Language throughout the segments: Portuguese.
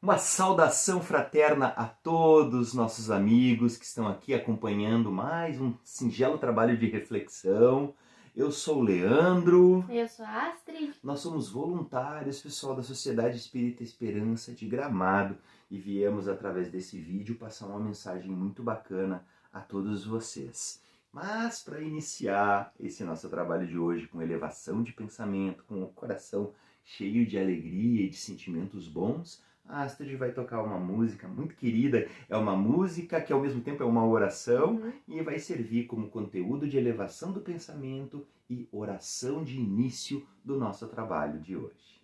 Uma saudação fraterna a todos nossos amigos que estão aqui acompanhando mais um singelo trabalho de reflexão. Eu sou o Leandro. Eu sou a Astrid. Nós somos voluntários, pessoal da Sociedade Espírita Esperança de Gramado, e viemos através desse vídeo passar uma mensagem muito bacana a todos vocês. Mas para iniciar esse nosso trabalho de hoje com elevação de pensamento, com o coração cheio de alegria e de sentimentos bons, a Astrid vai tocar uma música muito querida. É uma música que ao mesmo tempo é uma oração e vai servir como conteúdo de elevação do pensamento e oração de início do nosso trabalho de hoje.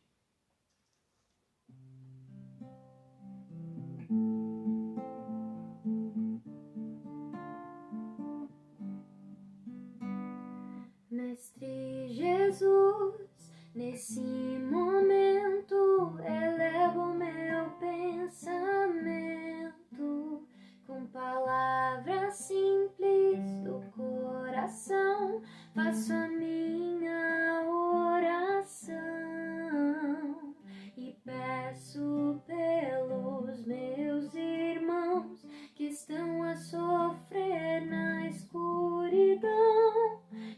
Mestre Jesus, nesse momento elevo meu pensamento com palavras simples do coração, faço a minha oração e peço pelos meus irmãos que estão a sofrer na escuridão,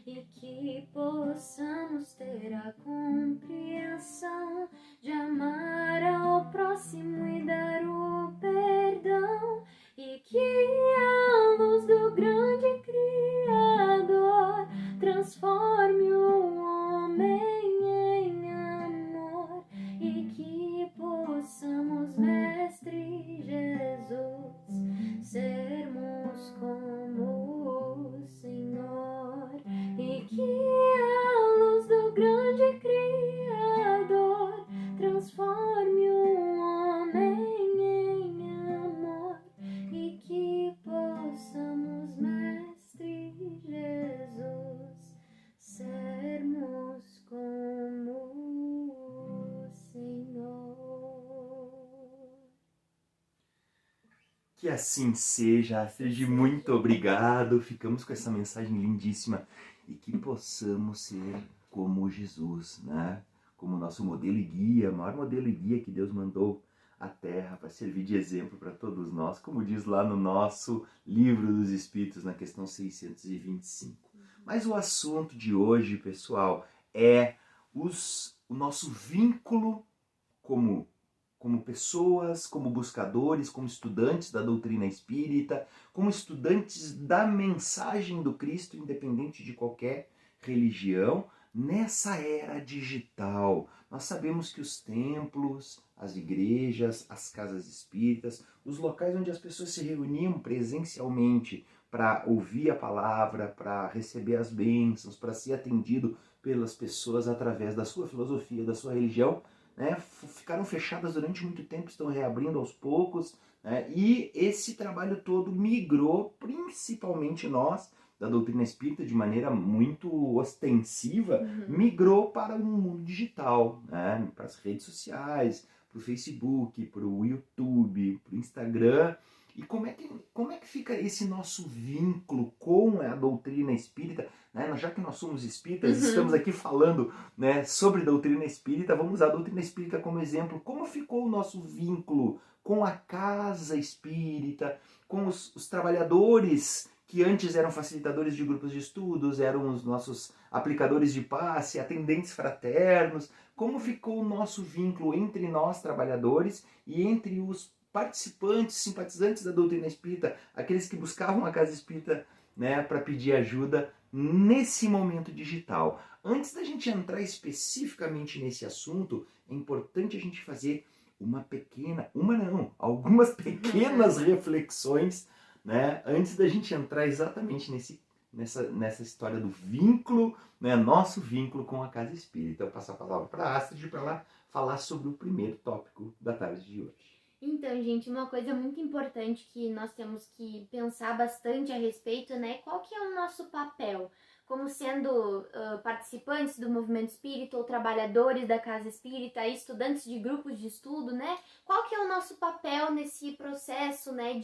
e que possamos ter a compreensão de amar ao próximo e dar o perdão, e que a luz do grande Criador transforme o homem em amor, e que possamos, Mestre Jesus, sermos como o Senhor, e que a luz do grande Criador transforme o homem em amor, e que possamos, Mestre Jesus, sermos como o Senhor. Que assim seja, Astrid, muito obrigado. Ficamos com essa mensagem lindíssima e que possamos ser como Jesus, né? Como nosso modelo e guia, o maior modelo e guia que Deus mandou à Terra para servir de exemplo para todos nós, como diz lá no nosso Livro dos Espíritos, na questão 625. Mas o assunto de hoje, pessoal, é o nosso vínculo como pessoas, como buscadores, como estudantes da doutrina espírita, como estudantes da mensagem do Cristo, independente de qualquer religião, nessa era digital. Nós sabemos que os templos, as igrejas, as casas espíritas, os locais onde as pessoas se reuniam presencialmente para ouvir a palavra, para receber as bênçãos, para ser atendido pelas pessoas através da sua filosofia, da sua religião, né, ficaram fechadas durante muito tempo, estão reabrindo aos poucos, né, e esse trabalho todo migrou, principalmente nós, da doutrina espírita, de maneira muito ostensiva, migrou para o mundo digital, né, para as redes sociais, para o Facebook, para o YouTube, para o Instagram. E como é que fica esse nosso vínculo com a doutrina espírita? Né? Já que nós somos espíritas, estamos aqui falando, né, sobre doutrina espírita, vamos usar a doutrina espírita como exemplo. Como ficou o nosso vínculo com a casa espírita, com os trabalhadores que antes eram facilitadores de grupos de estudos, eram os nossos aplicadores de passe, atendentes fraternos? Como ficou o nosso vínculo entre nós, trabalhadores, e entre os participantes, simpatizantes da doutrina espírita, aqueles que buscavam a casa espírita, né, para pedir ajuda nesse momento digital? Antes da gente entrar especificamente nesse assunto, é importante a gente fazer algumas pequenas reflexões, né, antes da gente entrar exatamente nessa história do vínculo, né, nosso vínculo com a casa espírita. Eu passo a palavra para a Astrid para ela falar sobre o primeiro tópico da tarde de hoje. Então, gente, uma coisa muito importante que nós temos que pensar bastante a respeito, né? Qual que é o nosso papel? Como sendo participantes do movimento espírita ou trabalhadores da casa espírita, estudantes de grupos de estudo, né? Qual que é o nosso papel nesse processo, né?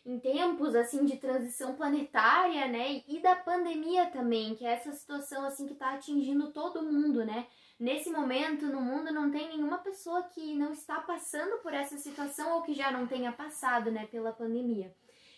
Em tempos, assim, de transição planetária, né? E da pandemia também, que é essa situação, assim, que tá atingindo todo mundo, né? Nesse momento, no mundo, não tem nenhuma pessoa que não está passando por essa situação ou que já não tenha passado, né, pela pandemia.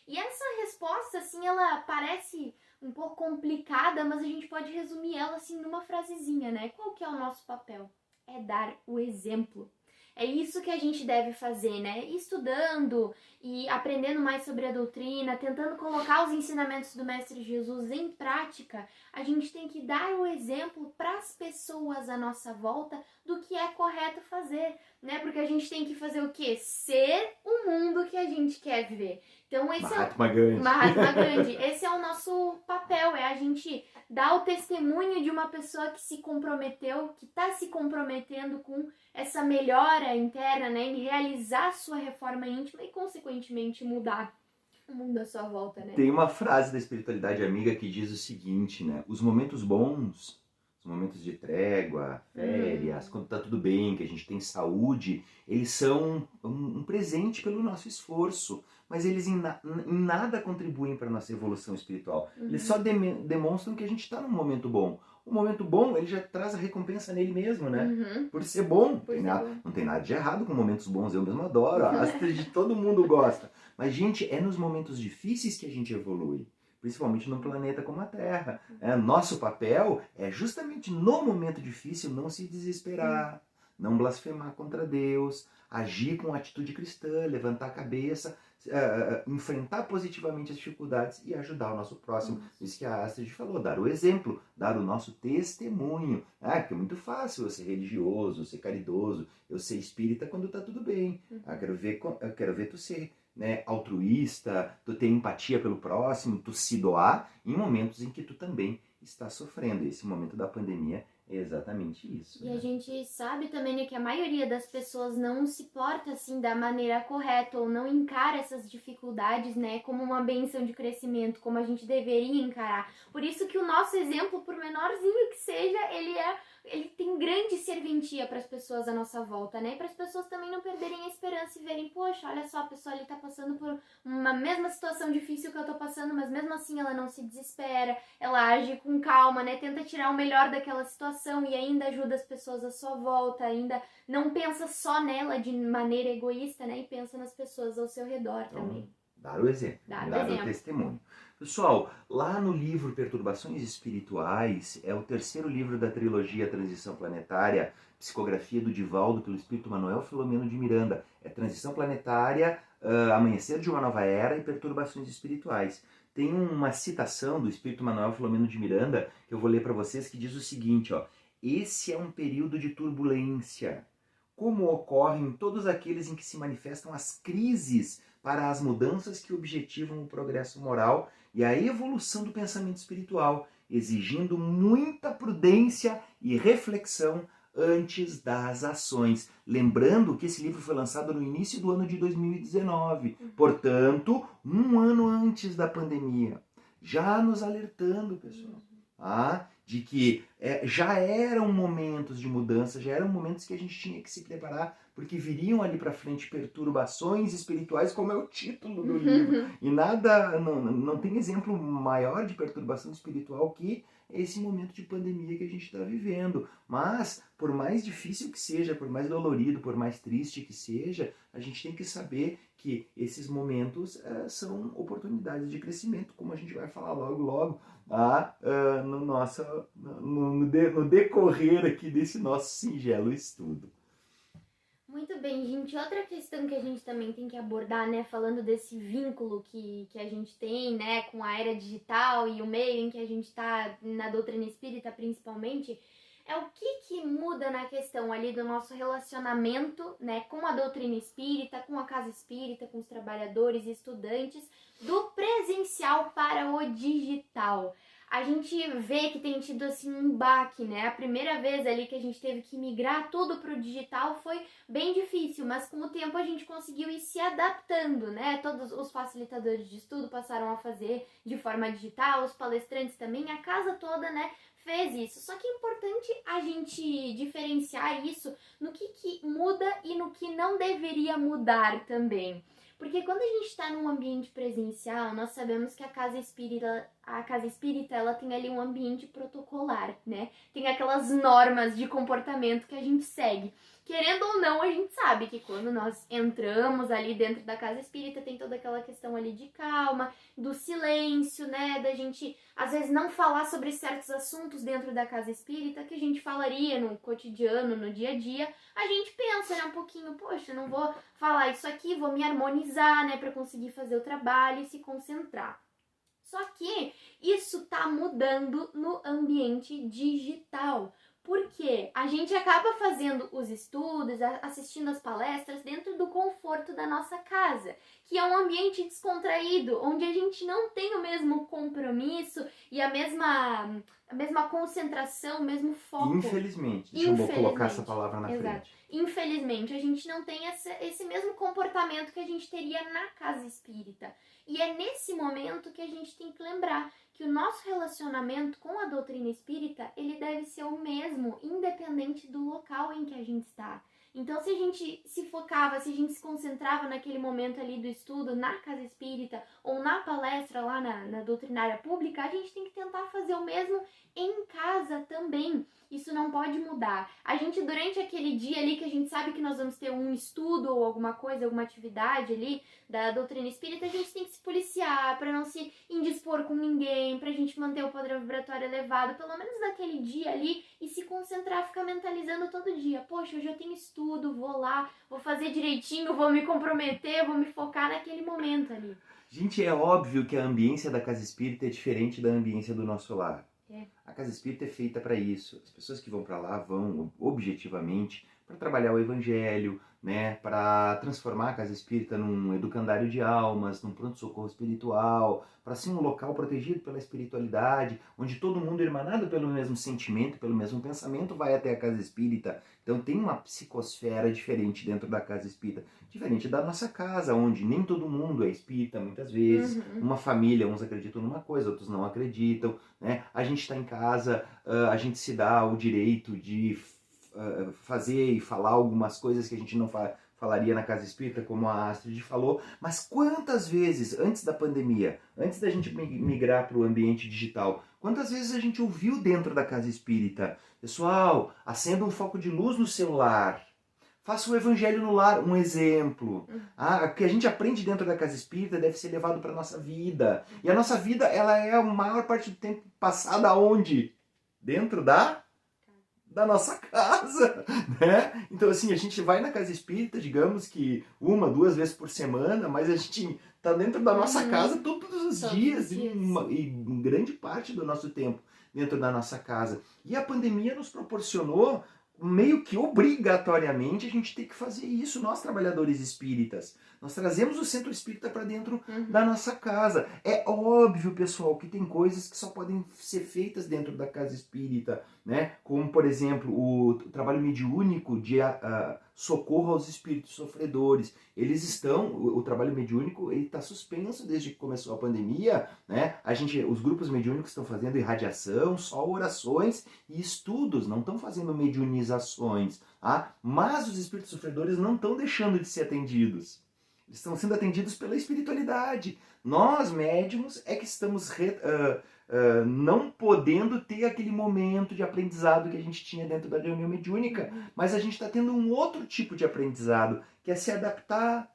E essa resposta, assim, ela parece um pouco complicada, mas a gente pode resumir ela, assim, numa frasezinha, né? Qual que é o nosso papel? É dar o exemplo. É isso que a gente deve fazer, né? Estudando e aprendendo mais sobre a doutrina, tentando colocar os ensinamentos do Mestre Jesus em prática, a gente tem que dar o exemplo para as pessoas à nossa volta do que é correto fazer, né? Porque a gente tem que fazer o quê? Ser o mundo que a gente quer viver. Então esse Mahatma Gandhi. Mahatma Gandhi. Esse é o nosso papel, é a gente dar o testemunho de uma pessoa que se comprometeu, que está se comprometendo com essa melhora interna, né, em realizar sua reforma íntima e, consequentemente, mudar o mundo à sua volta, né? Tem uma frase da espiritualidade amiga que diz o seguinte, né? Os momentos bons, os momentos de trégua, férias, quando tá tudo bem, que a gente tem saúde, eles são um presente pelo nosso esforço, mas eles em nada contribuem para a nossa evolução espiritual. Eles só demonstram que a gente está num momento bom. O momento bom, ele já traz a recompensa nele mesmo, né? Por ser bom. Não tem nada de errado com momentos bons, eu mesmo adoro. A Astrid, todo mundo gosta. Mas, gente, é nos momentos difíceis que a gente evolui. Principalmente num planeta como a Terra. Nosso papel é justamente no momento difícil não se desesperar, não blasfemar contra Deus, agir com atitude cristã, levantar a cabeça, enfrentar positivamente as dificuldades e ajudar o nosso próximo. Isso que a Astrid falou, dar o exemplo, dar o nosso testemunho. Porque é muito fácil eu ser religioso, ser caridoso, eu ser espírita quando tá tudo bem. Eu quero ver tu ser, né, altruísta, tu ter empatia pelo próximo, tu se doar em momentos em que tu também está sofrendo. Esse momento da pandemia é exatamente isso. E né? a gente sabe também, né, que a maioria das pessoas não se porta assim da maneira correta ou não encara essas dificuldades, né, como uma benção de crescimento, como a gente deveria encarar. Por isso que o nosso exemplo, por menorzinho que seja, ele tem grande serventia para as pessoas à nossa volta, né? E para as pessoas também não perderem a esperança e verem, poxa, olha só, a pessoa ali tá passando por uma mesma situação difícil que eu tô passando, mas mesmo assim ela não se desespera, ela age com calma, né? Tenta tirar o melhor daquela situação e ainda ajuda as pessoas à sua volta, ainda não pensa só nela de maneira egoísta, né? E pensa nas pessoas ao seu redor também. Dar o exemplo, dar o testemunho. Pessoal, lá no livro Perturbações Espirituais, é o terceiro livro da trilogia Transição Planetária, psicografia do Divaldo pelo Espírito Manuel Filomeno de Miranda. É Transição Planetária, Amanhecer de uma Nova Era e Perturbações Espirituais. Tem uma citação do Espírito Manuel Filomeno de Miranda, que eu vou ler para vocês, que diz o seguinte, ó: esse é um período de turbulência, como ocorre em todos aqueles em que se manifestam as crises para as mudanças que objetivam o progresso moral e a evolução do pensamento espiritual, exigindo muita prudência e reflexão antes das ações. Lembrando que esse livro foi lançado no início do ano de 2019, portanto, um ano antes da pandemia, já nos alertando, pessoal, de que já eram momentos de mudança, já eram momentos que a gente tinha que se preparar, porque viriam ali para frente perturbações espirituais, como é o título do livro. E nada, não tem exemplo maior de perturbação espiritual que esse momento de pandemia que a gente está vivendo. Mas, por mais difícil que seja, por mais dolorido, por mais triste que seja, a gente tem que saber que esses momentos são oportunidades de crescimento, como a gente vai falar logo, no decorrer aqui desse nosso singelo estudo. Muito bem, gente. Outra questão que a gente também tem que abordar, né, falando desse vínculo que a gente tem, né, com a era digital e o meio em que a gente está na doutrina espírita, principalmente, é o que muda na questão ali do nosso relacionamento, né, com a doutrina espírita, com a casa espírita, com os trabalhadores e estudantes, do presencial para o digital. A gente vê que tem tido assim um baque, né? A primeira vez ali que a gente teve que migrar tudo para o digital foi bem difícil, mas com o tempo a gente conseguiu ir se adaptando, né? Todos os facilitadores de estudo passaram a fazer de forma digital, os palestrantes também, a casa toda, né, fez isso. Só que é importante a gente diferenciar isso no que muda e no que não deveria mudar também. Porque quando a gente está num ambiente presencial, nós sabemos que a casa espírita, ela tem ali um ambiente protocolar, né? Tem aquelas normas de comportamento que a gente segue. Querendo ou não, a gente sabe que quando nós entramos ali dentro da casa espírita, tem toda aquela questão ali de calma, do silêncio, né? Da gente, às vezes, não falar sobre certos assuntos dentro da casa espírita que a gente falaria no cotidiano, no dia a dia. A gente pensa, né, um pouquinho, poxa, eu não vou falar isso aqui, vou me harmonizar, né, para conseguir fazer o trabalho e se concentrar. Só que isso tá mudando no ambiente digital. Porque a gente acaba fazendo os estudos, assistindo as palestras dentro do conforto da nossa casa, que é um ambiente descontraído, onde a gente não tem o mesmo compromisso e a mesma concentração, o mesmo foco. Infelizmente, deixa eu colocar essa palavra na frente. Infelizmente, a gente não tem esse mesmo comportamento que a gente teria na casa espírita. E é nesse momento que a gente tem que lembrar que o nosso relacionamento com a doutrina espírita, ele deve ser o mesmo, independente do local em que a gente está. Então, se a gente se focava, se a gente se concentrava naquele momento ali do estudo na casa espírita ou na palestra lá na doutrinária pública, a gente tem que tentar fazer o mesmo em casa também. Isso não pode mudar. A gente, durante aquele dia ali que a gente sabe que nós vamos ter um estudo ou alguma coisa, alguma atividade ali da doutrina espírita, a gente tem que se policiar para não se indispor com ninguém, pra gente manter o padrão vibratório elevado, pelo menos naquele dia ali, e se concentrar, ficar mentalizando todo dia. Poxa, hoje eu tenho estudo, vou lá, vou fazer direitinho, vou me comprometer, vou me focar naquele momento ali. Gente, é óbvio que a ambiência da casa espírita é diferente da ambiência do nosso lar. É. A casa espírita é feita para isso. As pessoas que vão para lá vão objetivamente para trabalhar o evangelho, né, para transformar a casa espírita num educandário de almas, num pronto-socorro espiritual, para ser um local protegido pela espiritualidade, onde todo mundo irmanado pelo mesmo sentimento, pelo mesmo pensamento, vai até a casa espírita. Então tem uma psicosfera diferente dentro da casa espírita, diferente da nossa casa, onde nem todo mundo é espírita muitas vezes, uma família, uns acreditam numa coisa, outros não acreditam, né? A gente está em casa, a gente se dá o direito de fazer e falar algumas coisas que a gente não falaria na casa espírita, como a Astrid falou, mas quantas vezes, antes da pandemia, antes da gente migrar para o ambiente digital, quantas vezes a gente ouviu dentro da casa espírita: pessoal, acenda um foco de luz no celular, faça o evangelho no lar, um exemplo. O que a gente aprende dentro da casa espírita deve ser levado para a nossa vida. E a nossa vida, ela é a maior parte do tempo passada onde? Dentro da nossa casa, né? Então, assim, a gente vai na casa espírita, digamos que 1, 2 vezes por semana, mas a gente tá dentro da nossa casa todos os dias. E grande parte do nosso tempo dentro da nossa casa. E a pandemia nos proporcionou, meio que obrigatoriamente, a gente tem que fazer isso, nós trabalhadores espíritas. Nós trazemos o centro espírita para dentro da nossa casa. É óbvio, pessoal, que tem coisas que só podem ser feitas dentro da casa espírita, né? Como, por exemplo, o trabalho mediúnico de socorro aos espíritos sofredores. Eles estão, o trabalho mediúnico, ele está suspenso desde que começou a pandemia, né? Os grupos mediúnicos estão fazendo irradiação, só orações e estudos, não estão fazendo mediunizações, mas os espíritos sofredores não estão deixando de ser atendidos. Eles estão sendo atendidos pela espiritualidade. Nós, médiums, é que estamos não podendo ter aquele momento de aprendizado que a gente tinha dentro da reunião mediúnica, mas a gente está tendo um outro tipo de aprendizado, que é se adaptar,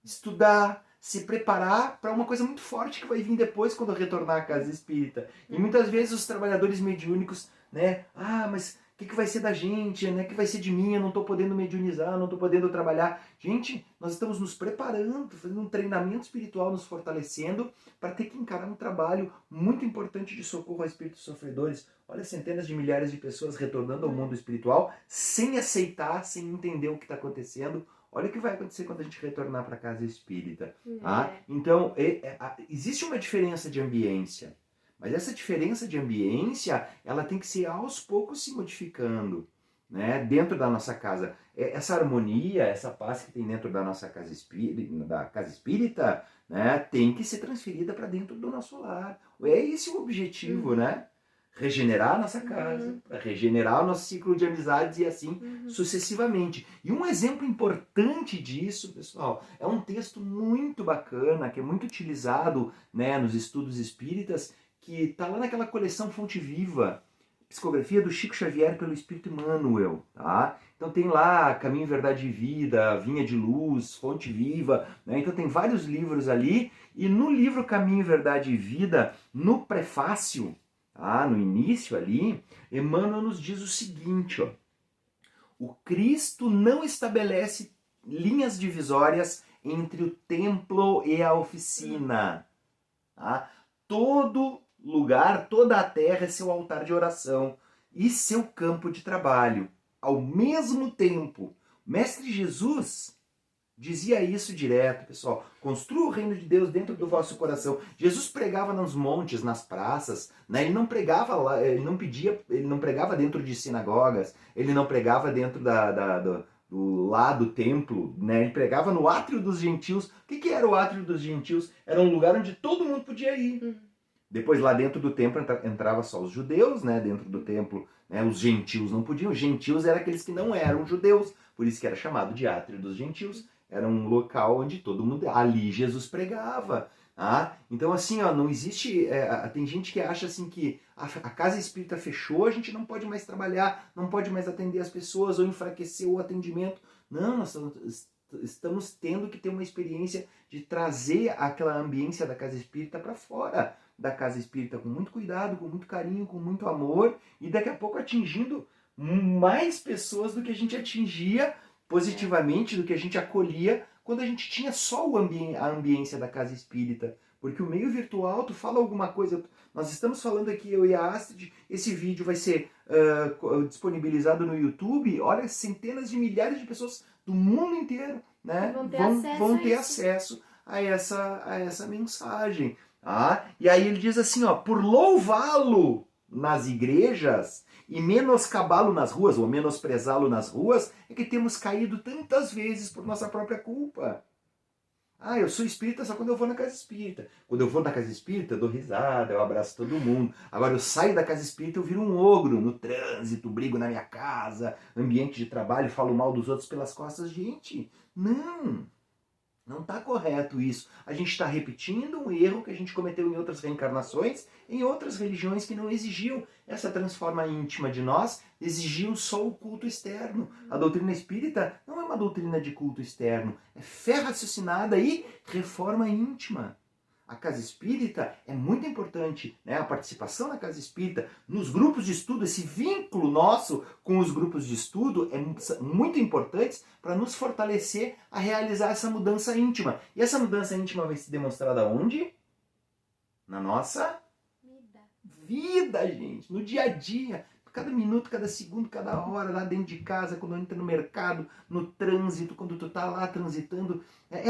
estudar, se preparar para uma coisa muito forte que vai vir depois quando retornar à casa espírita. E muitas vezes os trabalhadores mediúnicos, né, mas o que vai ser da gente, né? O que vai ser de mim? Eu não estou podendo mediunizar, não estou podendo trabalhar. Gente, nós estamos nos preparando, fazendo um treinamento espiritual, nos fortalecendo para ter que encarar um trabalho muito importante de socorro a espíritos sofredores. Olha, centenas de milhares de pessoas retornando ao mundo espiritual sem aceitar, sem entender o que está acontecendo. Olha o que vai acontecer quando a gente retornar para a casa espírita. Então, existe uma diferença de ambiência. Mas essa diferença de ambiência, ela tem que ser aos poucos se modificando, né? Dentro da nossa casa. Essa harmonia, essa paz que tem dentro da nossa casa espírita, né? Tem que ser transferida para dentro do nosso lar. É esse o objetivo, né? regenerar a nossa casa, para regenerar o nosso ciclo de amizades e assim sucessivamente. E um exemplo importante disso, pessoal, é um texto muito bacana, que é muito utilizado, né, nos estudos espíritas, que está lá naquela coleção Fonte Viva, psicografia do Chico Xavier pelo Espírito Emmanuel, tá? Então tem lá Caminho, Verdade e Vida, Vinha de Luz, Fonte Viva, né? Então tem vários livros ali, e no livro Caminho, Verdade e Vida, no prefácio, no início ali, Emmanuel nos diz o seguinte, ó: o Cristo não estabelece linhas divisórias entre o templo e a oficina. Tá? Todo lugar, toda a terra é seu altar de oração e seu campo de trabalho. Ao mesmo tempo, Mestre Jesus dizia isso direto, pessoal. Construa o reino de Deus dentro do vosso coração. Jesus pregava nos montes, nas praças, né? Ele não pregava lá, ele não pregava dentro de sinagogas, ele não pregava dentro do templo, né? Ele pregava no átrio dos gentios. O que era o átrio dos gentios? Era um lugar onde todo mundo podia ir. Depois lá dentro do templo entrava só os judeus, né? Dentro do templo, né? Os gentios não podiam. Os gentios eram aqueles que não eram judeus, por isso que era chamado de átrio dos gentios. Era um local onde todo mundo... Ali Jesus pregava. Então assim, ó, não existe... tem gente que acha assim que a casa espírita fechou, a gente não pode mais trabalhar, não pode mais atender as pessoas ou enfraquecer o atendimento. Não, nós estamos tendo que ter uma experiência de trazer aquela ambiência da casa espírita para fora da casa espírita, com muito cuidado, com muito carinho, com muito amor, e daqui a pouco atingindo mais pessoas do que a gente atingia positivamente, do que a gente acolhia quando a gente tinha só a ambiência da casa espírita. Porque o meio virtual, tu fala alguma coisa, nós estamos falando aqui, eu e a Astrid, esse vídeo vai ser disponibilizado no YouTube, olha, centenas de milhares de pessoas do mundo inteiro, né, vão ter acesso a essa mensagem. E aí ele diz assim, ó: por louvá-lo nas igrejas e menoscabá-lo nas ruas, ou menosprezá-lo nas ruas, é que temos caído tantas vezes por nossa própria culpa. Eu sou espírita só quando eu vou na casa espírita. Quando eu vou na casa espírita, eu dou risada, eu abraço todo mundo. Agora eu saio da casa espírita, eu viro um ogro no trânsito, brigo na minha casa, ambiente de trabalho, falo mal dos outros pelas costas. Gente, não está correto isso. A gente está repetindo um erro que a gente cometeu em outras reencarnações, em outras religiões que não exigiam essa transforma íntima de nós, exigiam só o culto externo. A doutrina espírita não é uma doutrina de culto externo, é fé raciocinada e reforma íntima. A casa espírita é muito importante, né? A participação na casa espírita, nos grupos de estudo, esse vínculo nosso com os grupos de estudo é muito importante para nos fortalecer a realizar essa mudança íntima. E essa mudança íntima vai se demonstrar onde? Na nossa vida, gente, no dia a dia. Cada minuto, cada segundo, cada hora, lá dentro de casa, quando entra no mercado, no trânsito, quando tu tá lá transitando,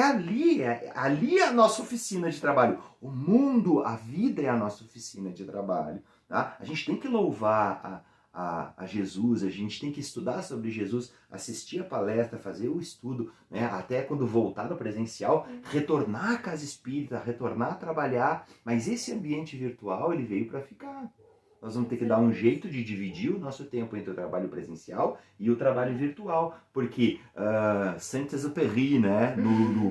ali é a nossa oficina de trabalho. O mundo, a vida é a nossa oficina de trabalho. Tá? A gente tem que louvar a Jesus, a gente tem que estudar sobre Jesus, assistir a palestra, fazer o estudo, né? Até quando voltar no presencial, retornar à casa espírita, retornar a trabalhar, mas esse ambiente virtual, ele veio para ficar. Nós vamos ter que dar um jeito de dividir o nosso tempo entre o trabalho presencial e o trabalho virtual, porque Saint-Exupéry, né,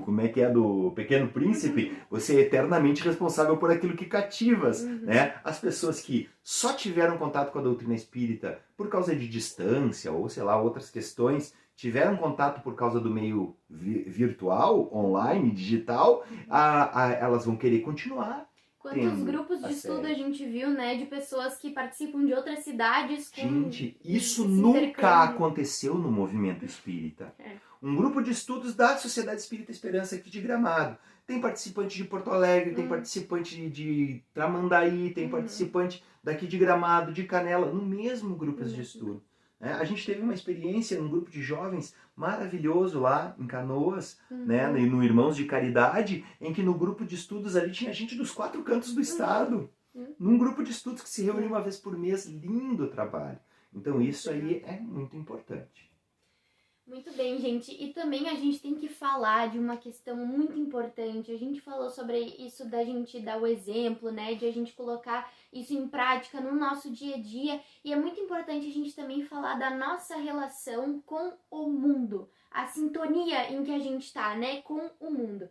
como é que é, do Pequeno Príncipe, você é eternamente responsável por aquilo que cativas, né? As pessoas que só tiveram contato com a doutrina espírita por causa de distância ou, sei lá, outras questões, tiveram contato por causa do meio virtual, online, digital, elas vão querer continuar. Quantos grupos de estudo a gente viu, né, de pessoas que participam de outras cidades com... Gente, isso nunca aconteceu no movimento espírita. Um grupo de estudos da Sociedade Espírita Esperança aqui de Gramado. Tem participante de Porto Alegre, tem participante de Tramandaí, tem participante daqui de Gramado, de Canela, no mesmo grupo de estudo. A gente teve uma experiência num grupo de jovens maravilhoso lá em Canoas, né, no Irmãos de Caridade, em que no grupo de estudos ali tinha gente dos 4 cantos do estado. Num grupo de estudos que se reúne uma vez por mês, lindo trabalho. Então isso aí é muito importante. Muito bem, gente. E também a gente tem que falar de uma questão muito importante. A gente falou sobre isso da gente dar o exemplo, né? De a gente colocar isso em prática no nosso dia a dia. E é muito importante a gente também falar da nossa relação com o mundo. A sintonia em que a gente tá, né? Com o mundo.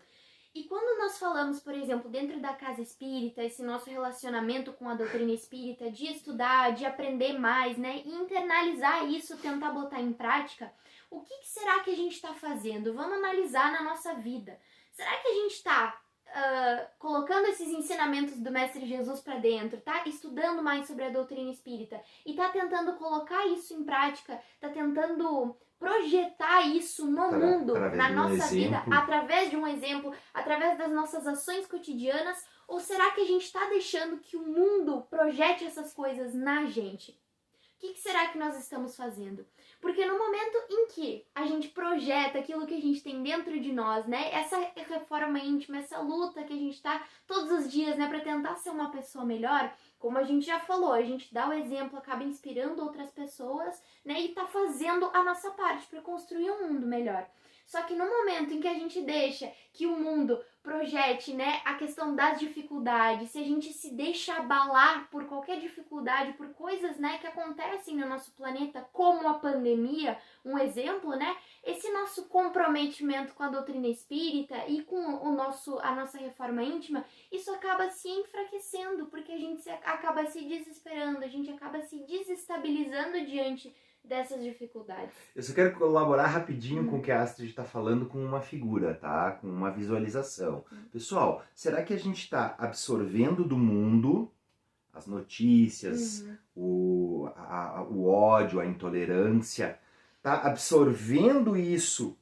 E quando nós falamos, por exemplo, dentro da casa espírita, esse nosso relacionamento com a doutrina espírita, de estudar, de aprender mais, né? E internalizar isso, tentar botar em prática, o que será que a gente está fazendo? Vamos analisar na nossa vida. Será que a gente está colocando esses ensinamentos do Mestre Jesus para dentro, tá estudando mais sobre a doutrina espírita e tá tentando colocar isso em prática, tá tentando projetar isso no mundo, na nossa vida, através de um exemplo, através das nossas ações cotidianas, ou será que a gente está deixando que o mundo projete essas coisas na gente? O que será que nós estamos fazendo? Porque no momento em que a gente projeta aquilo que a gente tem dentro de nós, né? Essa reforma íntima, essa luta que a gente tá todos os dias, né? Pra tentar ser uma pessoa melhor, como a gente já falou, a gente dá o exemplo, acaba inspirando outras pessoas, né? E tá fazendo a nossa parte para construir um mundo melhor. Só que no momento em que a gente deixa que o mundo projete, né, a questão das dificuldades, se a gente se deixa abalar por qualquer dificuldade, por coisas, né, que acontecem no nosso planeta, como a pandemia, um exemplo, né, esse nosso comprometimento com a doutrina espírita e com a nossa reforma íntima, isso acaba se enfraquecendo, porque a gente acaba se desesperando, a gente acaba se desestabilizando diante dessas dificuldades. Eu só quero colaborar rapidinho com o que a Astrid está falando com uma figura, tá? Com uma visualização. Pessoal, será que a gente está absorvendo do mundo as notícias, o ódio, a intolerância, tá absorvendo isso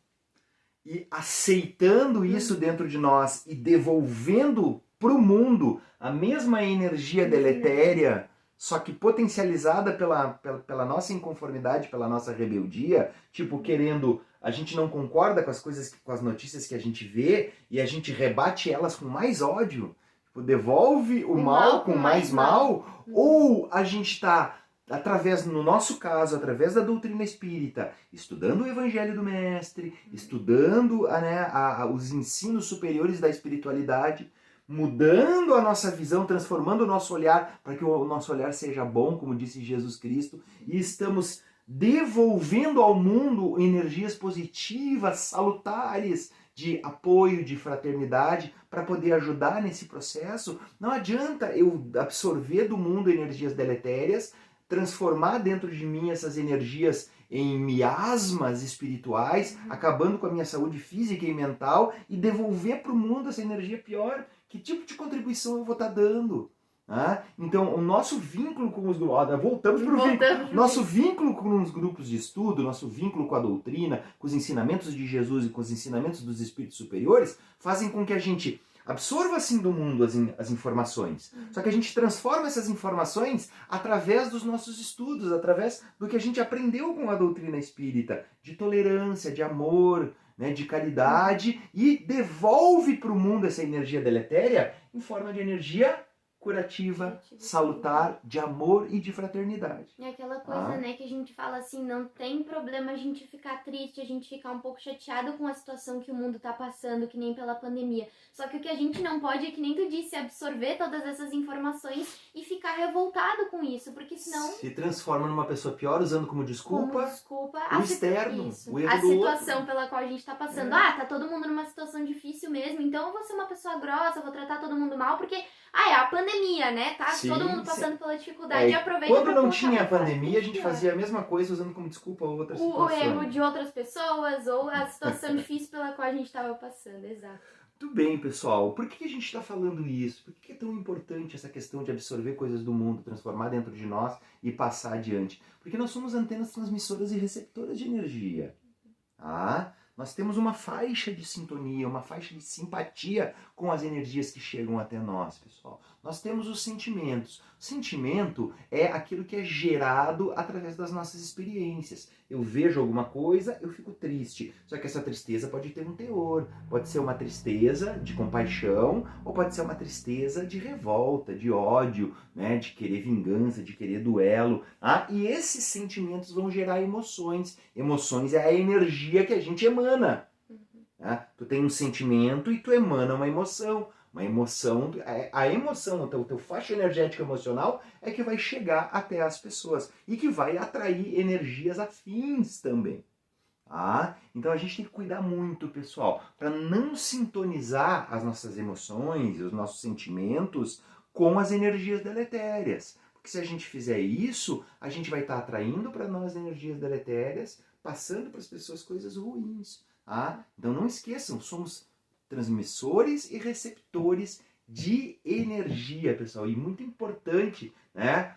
e aceitando isso dentro de nós e devolvendo pro mundo a mesma energia deletéria, só que potencializada pela nossa inconformidade, pela nossa rebeldia, tipo, querendo, a gente não concorda com as coisas, com as notícias que a gente vê, e a gente rebate elas com mais ódio, tipo, devolve o mal com mais mal, ou a gente está, no nosso caso, através da doutrina espírita, estudando o Evangelho do Mestre, estudando os ensinos superiores da espiritualidade, mudando a nossa visão, transformando o nosso olhar para que o nosso olhar seja bom, como disse Jesus Cristo, e estamos devolvendo ao mundo energias positivas, salutares, de apoio, de fraternidade, para poder ajudar nesse processo. Não adianta eu absorver do mundo energias deletérias, transformar dentro de mim essas energias em miasmas espirituais, acabando com a minha saúde física e mental, e devolver para o mundo essa energia pior. Que tipo de contribuição eu vou estar dando? Então, o nosso vínculo com os grupos... Voltamos para o vínculo. Nosso vínculo com os grupos de estudo, nosso vínculo com a doutrina, com os ensinamentos de Jesus e com os ensinamentos dos espíritos superiores, fazem com que a gente absorva assim do mundo as informações. Só que a gente transforma essas informações através dos nossos estudos, através do que a gente aprendeu com a doutrina espírita, de tolerância, de amor, né, de caridade, e devolve para o mundo essa energia deletéria em forma de energia curativa, salutar, de amor e de fraternidade. É aquela coisa, né, que a gente fala assim, não tem problema a gente ficar triste, a gente ficar um pouco chateado com a situação que o mundo tá passando, que nem pela pandemia. Só que o que a gente não pode é, que nem tu disse, absorver todas essas informações e ficar revoltado com isso, porque senão... Se transforma numa pessoa pior, usando como desculpa o externo, o erro a do situação outro. pela qual a gente tá passando. Tá todo mundo numa situação difícil mesmo, então eu vou ser uma pessoa grossa, vou tratar todo mundo mal, porque... é a pandemia, né? Tá todo mundo passando pela dificuldade e aproveita. Quando não tinha a pandemia, a gente fazia a mesma coisa usando como desculpa outras situações. O erro de outras pessoas ou a situação difícil pela qual a gente estava passando, exato. Tudo bem, pessoal. Por que a gente está falando isso? Por que é tão importante essa questão de absorver coisas do mundo, transformar dentro de nós e passar adiante? Porque nós somos antenas transmissoras e receptoras de energia. Nós temos uma faixa de sintonia, uma faixa de simpatia com as energias que chegam até nós, pessoal. Nós temos os sentimentos. O sentimento é aquilo que é gerado através das nossas experiências. Eu vejo alguma coisa, eu fico triste. Só que essa tristeza pode ter um teor. Pode ser uma tristeza de compaixão ou pode ser uma tristeza de revolta, de ódio, né? De querer vingança, de querer duelo. E esses sentimentos vão gerar emoções. Emoções é a energia que a gente emana. Tu tem um sentimento e tu emana uma emoção. Uma emoção, a emoção, o teu faixa energética emocional é que vai chegar até as pessoas e que vai atrair energias afins também. Então a gente tem que cuidar muito, pessoal, para não sintonizar as nossas emoções e os nossos sentimentos com as energias deletérias. Porque se a gente fizer isso, a gente vai estar atraindo para nós energias deletérias, passando para as pessoas coisas ruins. Então não esqueçam, somos transmissores e receptores de energia, pessoal. E muito importante, né?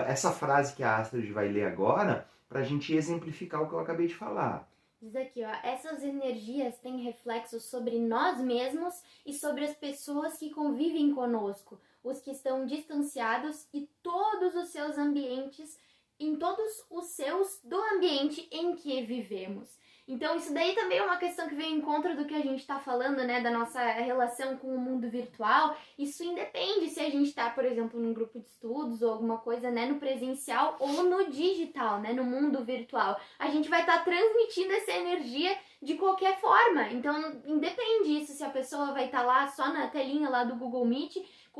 Essa frase que a Astrid vai ler agora, para a gente exemplificar o que eu acabei de falar. Diz aqui, ó, essas energias têm reflexos sobre nós mesmos e sobre as pessoas que convivem conosco, os que estão distanciados e todos os seus ambientes, em todos os seus do ambiente em que vivemos. Então isso daí também é uma questão que vem em encontro do que a gente está falando, né, da nossa relação com o mundo virtual. Isso independe se a gente está, por exemplo, num grupo de estudos ou alguma coisa, né, no presencial ou no digital, né, no mundo virtual. A gente vai estar transmitindo essa energia de qualquer forma. Então independe isso, se a pessoa vai estar lá só na telinha lá do Google Meet,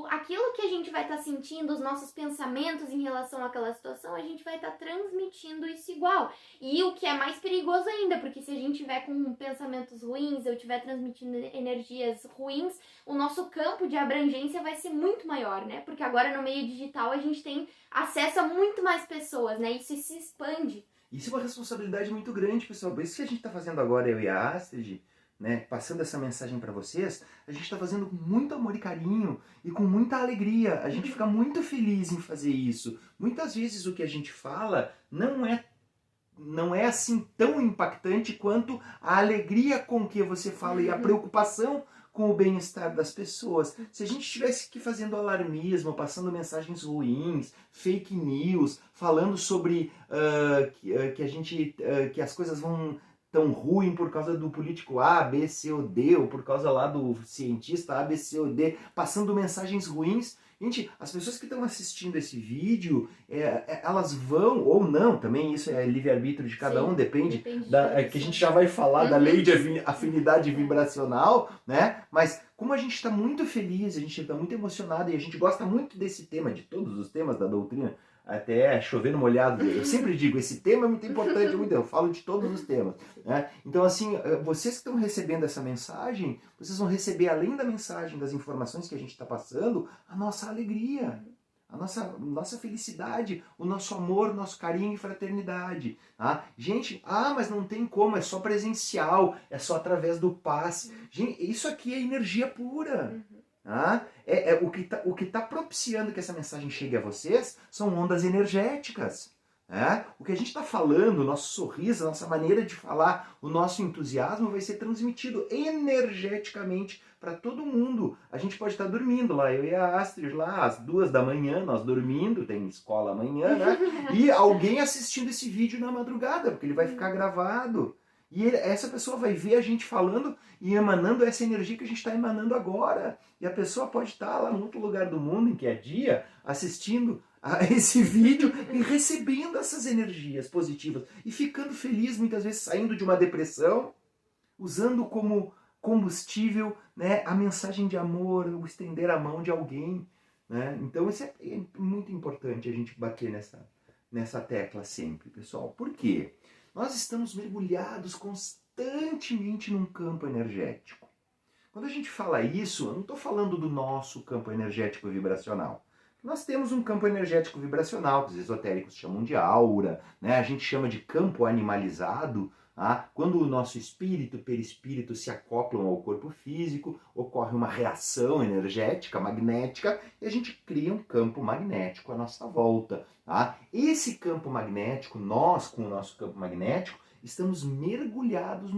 aquilo que a gente vai estar sentindo, os nossos pensamentos em relação àquela situação, a gente vai estar transmitindo isso igual. E o que é mais perigoso ainda, porque se a gente tiver com pensamentos ruins, eu estiver transmitindo energias ruins, o nosso campo de abrangência vai ser muito maior, né? Porque agora no meio digital a gente tem acesso a muito mais pessoas, né? Isso se expande. Isso é uma responsabilidade muito grande, pessoal. Por isso que a gente está fazendo agora, eu e a Astrid, né, passando essa mensagem para vocês, a gente está fazendo com muito amor e carinho e com muita alegria. A gente fica muito feliz em fazer isso. Muitas vezes o que a gente fala não é assim tão impactante quanto a alegria com que você fala e a preocupação com o bem-estar das pessoas. Se a gente estivesse aqui fazendo alarmismo, passando mensagens ruins, fake news, falando sobre que as coisas vão tão ruim por causa do político A, B, C ou D, ou por causa lá do cientista A, B, C ou D, passando mensagens ruins. Gente, as pessoas que estão assistindo esse vídeo, elas vão, ou não, também isso é livre-arbítrio de cada um, depende que a gente já vai falar da lei de afinidade vibracional, né? Mas como a gente está muito feliz, a gente está muito emocionado e a gente gosta muito desse tema, de todos os temas da doutrina, até chovendo molhado. Eu sempre digo, esse tema é muito importante, eu falo de todos os temas. Né? Então, assim, vocês que estão recebendo essa mensagem, vocês vão receber, além da mensagem, das informações que a gente está passando, a nossa alegria, a nossa felicidade, o nosso amor, o nosso carinho e fraternidade. Tá? Gente, mas não tem como, é só presencial, é só através do passe. Gente, isso aqui é energia pura. O que tá propiciando que essa mensagem chegue a vocês são ondas energéticas. O que a gente está falando, o nosso sorriso, a nossa maneira de falar, o nosso entusiasmo vai ser transmitido energeticamente para todo mundo. A gente pode estar dormindo lá, eu e a Astrid lá às 2 da manhã, nós dormindo, tem escola amanhã, né? E alguém assistindo esse vídeo na madrugada, porque ele vai ficar gravado. E essa pessoa vai ver a gente falando e emanando essa energia que a gente está emanando agora. E a pessoa pode estar lá no outro lugar do mundo, em que é dia, assistindo a esse vídeo e recebendo essas energias positivas. E ficando feliz, muitas vezes saindo de uma depressão, usando como combustível, né, a mensagem de amor, o estender a mão de alguém. Né? Então isso é muito importante a gente bater nessa tecla sempre, pessoal. Por quê? Nós estamos mergulhados constantemente num campo energético. Quando a gente fala isso, eu não estou falando do nosso campo energético vibracional. Nós temos um campo energético vibracional, que os esotéricos chamam de aura, né? A gente chama de campo animalizado. Quando o nosso espírito e perispírito se acoplam ao corpo físico, ocorre uma reação energética, magnética, e a gente cria um campo magnético à nossa volta. Esse campo magnético, nós com o nosso campo magnético, estamos mergulhados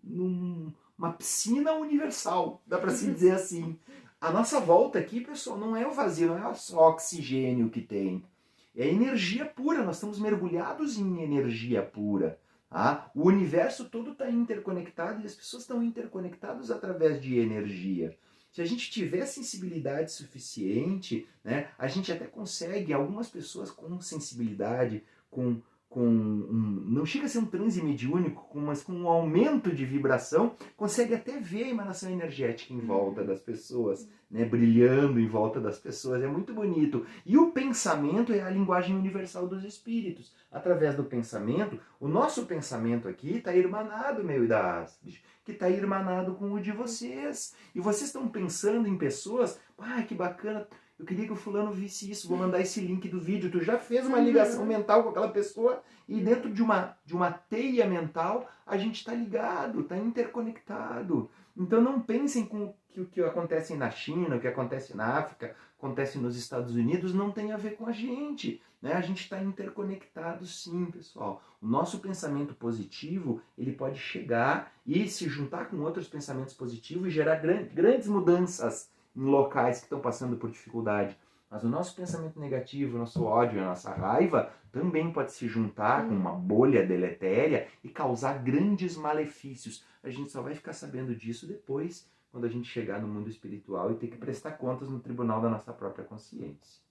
numa piscina universal, dá para se dizer assim. A nossa volta aqui, pessoal, não é o vazio, não é só oxigênio que tem. É energia pura, nós estamos mergulhados em energia pura. Tá? O universo todo está interconectado e as pessoas estão interconectadas através de energia. Se a gente tiver sensibilidade suficiente, né, a gente até consegue, algumas pessoas com sensibilidade, não chega a ser um transe mediúnico, mas com um aumento de vibração, consegue até ver a emanação energética em volta das pessoas, né, brilhando em volta das pessoas. É muito bonito. E o pensamento é a linguagem universal dos espíritos. Através do pensamento, o nosso pensamento aqui está irmanado, meu e da Astrid, que está irmanado com o de vocês. E vocês estão pensando em pessoas, que bacana, eu queria que o fulano visse isso, vou mandar esse link do vídeo. Tu já fez uma ligação mental com aquela pessoa e dentro de uma teia mental a gente está ligado, está interconectado. Então não pensem que o que acontece na China, o que acontece na África, acontece nos Estados Unidos, não tem a ver com a gente. Né? A gente está interconectado sim, pessoal. O nosso pensamento positivo, ele pode chegar e se juntar com outros pensamentos positivos e gerar grandes mudanças em locais que estão passando por dificuldade. Mas o nosso pensamento negativo, o nosso ódio, a nossa raiva também pode se juntar com uma bolha deletéria e causar grandes malefícios. A gente só vai ficar sabendo disso depois, quando a gente chegar no mundo espiritual e ter que prestar contas no tribunal da nossa própria consciência.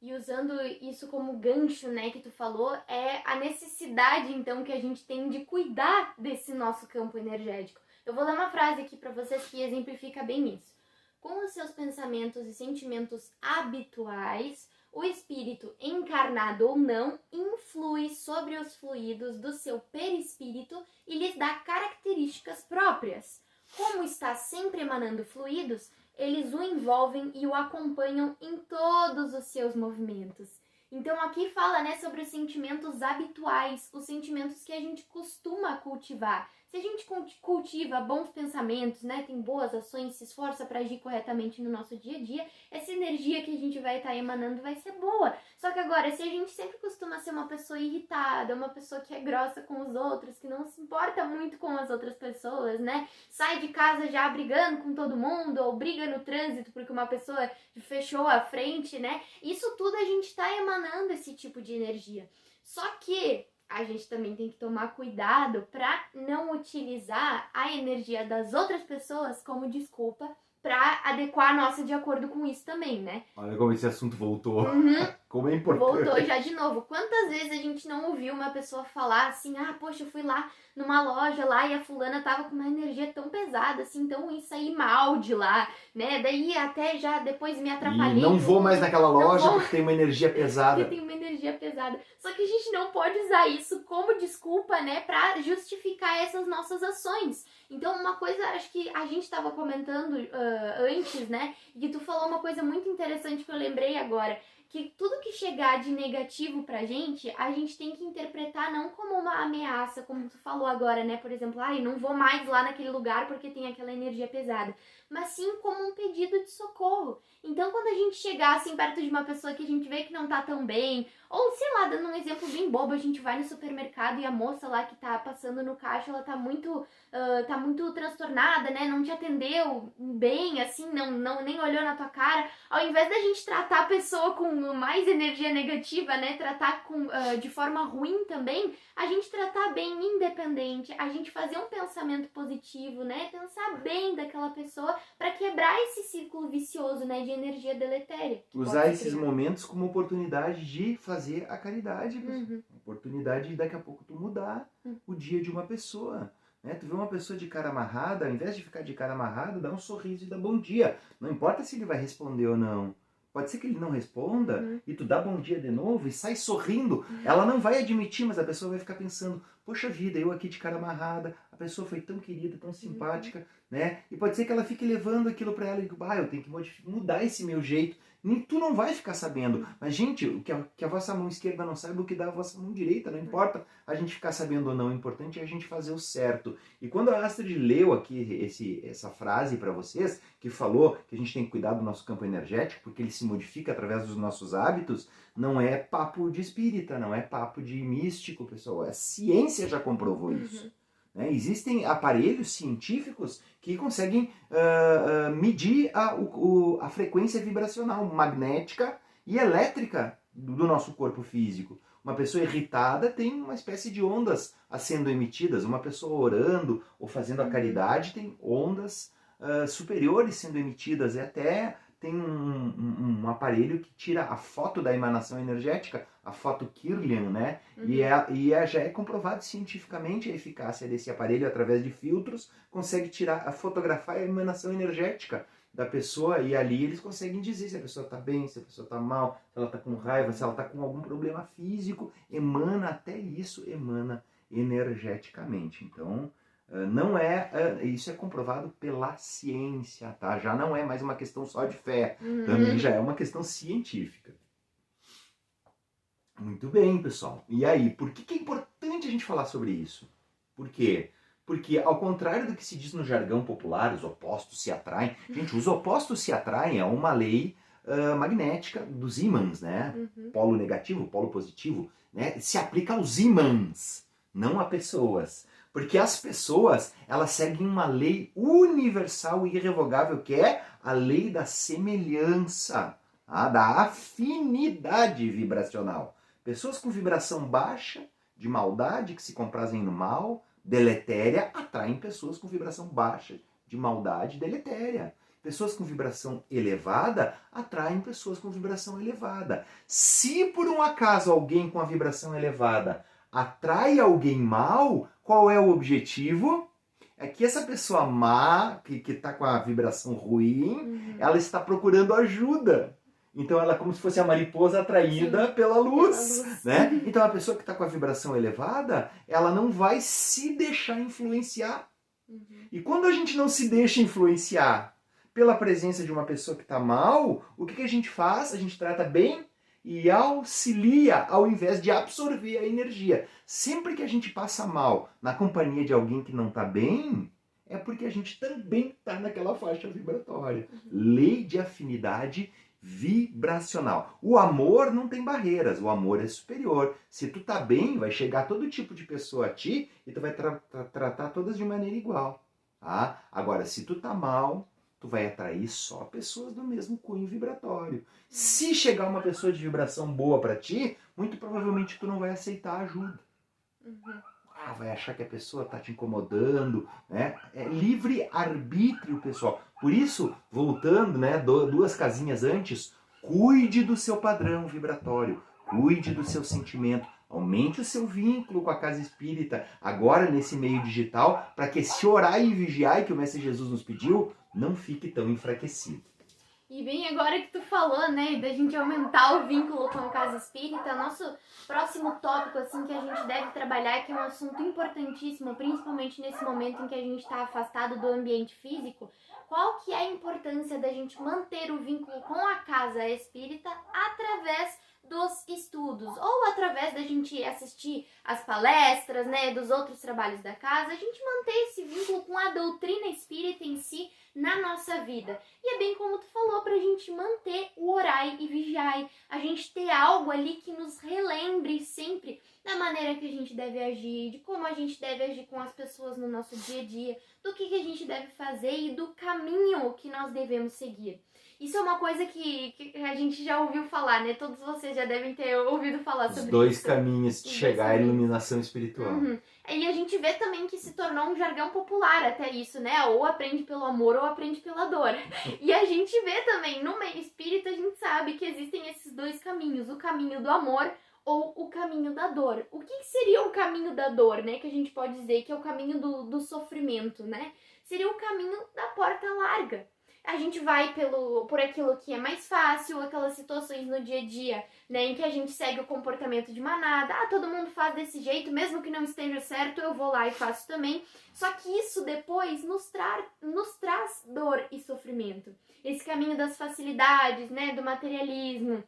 E usando isso como gancho, né, que tu falou, é a necessidade, então, que a gente tem de cuidar desse nosso campo energético. Eu vou ler uma frase aqui para vocês que exemplifica bem isso. Com os seus pensamentos e sentimentos habituais, o espírito, encarnado ou não, influi sobre os fluidos do seu perispírito e lhes dá características próprias. Como está sempre emanando fluidos, eles o envolvem e o acompanham em todos os seus movimentos. Então aqui fala, né, sobre os sentimentos habituais, os sentimentos que a gente costuma cultivar. Se a gente cultiva bons pensamentos, né, tem boas ações, se esforça para agir corretamente no nosso dia a dia, essa energia que a gente vai estar emanando vai ser boa. Só que agora, se a gente sempre costuma ser uma pessoa irritada, uma pessoa que é grossa com os outros, que não se importa muito com as outras pessoas, né, sai de casa já brigando com todo mundo, ou briga no trânsito porque uma pessoa fechou a frente, né, isso tudo a gente está emanando esse tipo de energia. Só que a gente também tem que tomar cuidado para não utilizar a energia das outras pessoas como desculpa para adequar a nossa de acordo com isso também, né? Olha como esse assunto voltou. Como é importante. Voltou já de novo. Quantas vezes a gente não ouviu uma pessoa falar assim, poxa, eu fui lá numa loja lá e a fulana tava com uma energia tão pesada, assim, tão ruim, saí mal de lá, né? Daí até já depois me atrapalhei. E não vou mais naquela loja porque tem uma energia pesada. Porque tem uma energia pesada. Só que a gente não pode usar isso como desculpa, né, pra justificar essas nossas ações. Então, uma coisa, acho que a gente estava comentando antes, né, e tu falou uma coisa muito interessante que eu lembrei agora, que tudo que chegar de negativo pra gente, a gente tem que interpretar não como uma ameaça, como tu falou agora, né, por exemplo, não vou mais lá naquele lugar porque tem aquela energia pesada, mas sim como um pedido de socorro. Então, quando a gente chegar assim perto de uma pessoa que a gente vê que não tá tão bem, ou sei lá, dando um exemplo bem bobo, a gente vai no supermercado e a moça lá que tá passando no caixa, ela tá muito transtornada, né, não te atendeu bem, assim, nem olhou na tua cara. Ao invés da gente tratar a pessoa com mais energia negativa, né, tratar de forma ruim também, a gente tratar bem, independente, a gente fazer um pensamento positivo, né, pensar bem daquela pessoa para quebrar esse círculo vicioso, né, de energia deletéria. Usar esses momentos como oportunidade de fazer a caridade, oportunidade de daqui a pouco tu mudar o dia de uma pessoa. Né? Tu vê uma pessoa de cara amarrada, ao invés de ficar de cara amarrada, dá um sorriso e dá bom dia. Não importa se ele vai responder ou não. Pode ser que ele não responda e tu dá bom dia de novo e sai sorrindo. Ela não vai admitir, mas a pessoa vai ficar pensando, poxa vida, eu aqui de cara amarrada, a pessoa foi tão querida, tão simpática, né? E pode ser que ela fique levando aquilo para ela e diga, eu tenho que mudar esse meu jeito Nem tu não vai ficar sabendo. Mas, gente, que a vossa mão esquerda não saiba o que dá a vossa mão direita. Não importa a gente ficar sabendo ou não. O importante é a gente fazer o certo. E quando a Astrid leu aqui essa frase para vocês, que falou que a gente tem que cuidar do nosso campo energético, porque ele se modifica através dos nossos hábitos, não é papo de espírita, não é papo de místico, pessoal. A ciência já comprovou isso. Né? Existem aparelhos científicos que conseguem medir a frequência vibracional magnética e elétrica do nosso corpo físico. Uma pessoa irritada tem uma espécie de ondas sendo emitidas. Uma pessoa orando ou fazendo a caridade tem ondas superiores sendo emitidas. E até tem um aparelho que tira a foto da emanação energética, a foto Kirlian, né? Já é comprovado cientificamente a eficácia desse aparelho através de filtros, consegue fotografar a emanação energética da pessoa e ali eles conseguem dizer se a pessoa está bem, se a pessoa está mal, se ela está com raiva, se ela está com algum problema físico, até isso emana energeticamente. Então, isso é comprovado pela ciência, tá? Já não é mais uma questão só de fé, também já é uma questão científica. Muito bem, pessoal. E aí, por que é importante a gente falar sobre isso? Por quê? Porque, ao contrário do que se diz no jargão popular, os opostos se atraem. Gente, os opostos se atraem é uma lei magnética dos ímãs, né? Polo negativo, polo positivo, né? Se aplica aos ímãs, não a pessoas. Porque as pessoas, elas seguem uma lei universal e irrevogável, que é a lei da semelhança, da afinidade vibracional. Pessoas com vibração baixa, de maldade, que se comprazem no mal, deletéria, atraem pessoas com vibração baixa, de maldade, deletéria. Pessoas com vibração elevada atraem pessoas com vibração elevada. Se por um acaso alguém com a vibração elevada atrai alguém mal, qual é o objetivo? É que essa pessoa má, que está com a vibração ruim, ela está procurando ajuda. Então ela é como se fosse a mariposa atraída pela luz. Né? Então a pessoa que está com a vibração elevada, ela não vai se deixar influenciar. E quando a gente não se deixa influenciar pela presença de uma pessoa que está mal, o que a gente faz? A gente trata bem e auxilia ao invés de absorver a energia. Sempre que a gente passa mal na companhia de alguém que não está bem, é porque a gente também está naquela faixa vibratória. Lei de afinidade vibracional. O amor não tem barreiras, o amor é superior. Se tu tá bem, vai chegar todo tipo de pessoa a ti e tu vai tratar todas de maneira igual. Tá? Agora, se tu tá mal, tu vai atrair só pessoas do mesmo cunho vibratório. Se chegar uma pessoa de vibração boa para ti, muito provavelmente tu não vai aceitar a ajuda. Vai achar que a pessoa tá te incomodando, né? É livre-arbítrio, pessoal. Por isso, voltando, né, duas casinhas antes, cuide do seu padrão vibratório, cuide do seu sentimento, aumente o seu vínculo com a casa espírita, agora nesse meio digital, para que esse orar e vigiar que o Mestre Jesus nos pediu, não fique tão enfraquecido. E bem agora que tu falou, né, da gente aumentar o vínculo com a casa espírita, nosso próximo tópico, assim, que a gente deve trabalhar, que é um assunto importantíssimo, principalmente nesse momento em que a gente está afastado do ambiente físico, qual que é a importância da gente manter o vínculo com a casa espírita através dos estudos, ou através da gente assistir as palestras, né, dos outros trabalhos da casa, a gente manter esse vínculo com a doutrina espírita em si na nossa vida. E é bem como tu falou, pra gente manter o orai e vigiai, a gente ter algo ali que nos relembre sempre da maneira que a gente deve agir, de como a gente deve agir com as pessoas no nosso dia a dia, do que a gente deve fazer e do caminho que nós devemos seguir. Isso é uma coisa que a gente já ouviu falar, né? Todos vocês já devem ter ouvido falar sobre isso. Os dois caminhos de chegar à iluminação espiritual. E a gente vê também que se tornou um jargão popular até isso, né? Ou aprende pelo amor ou aprende pela dor. E a gente vê também, no meio espírita, a gente sabe que existem esses dois caminhos. O caminho do amor ou o caminho da dor. O que seria o caminho da dor, né? Que a gente pode dizer que é o caminho do sofrimento, né? Seria o caminho da porta larga. A gente vai por aquilo que é mais fácil, aquelas situações no dia a dia, né, em que a gente segue o comportamento de manada. Todo mundo faz desse jeito, mesmo que não esteja certo, eu vou lá e faço também. Só que isso depois nos traz dor e sofrimento. Esse caminho das facilidades, né, do materialismo,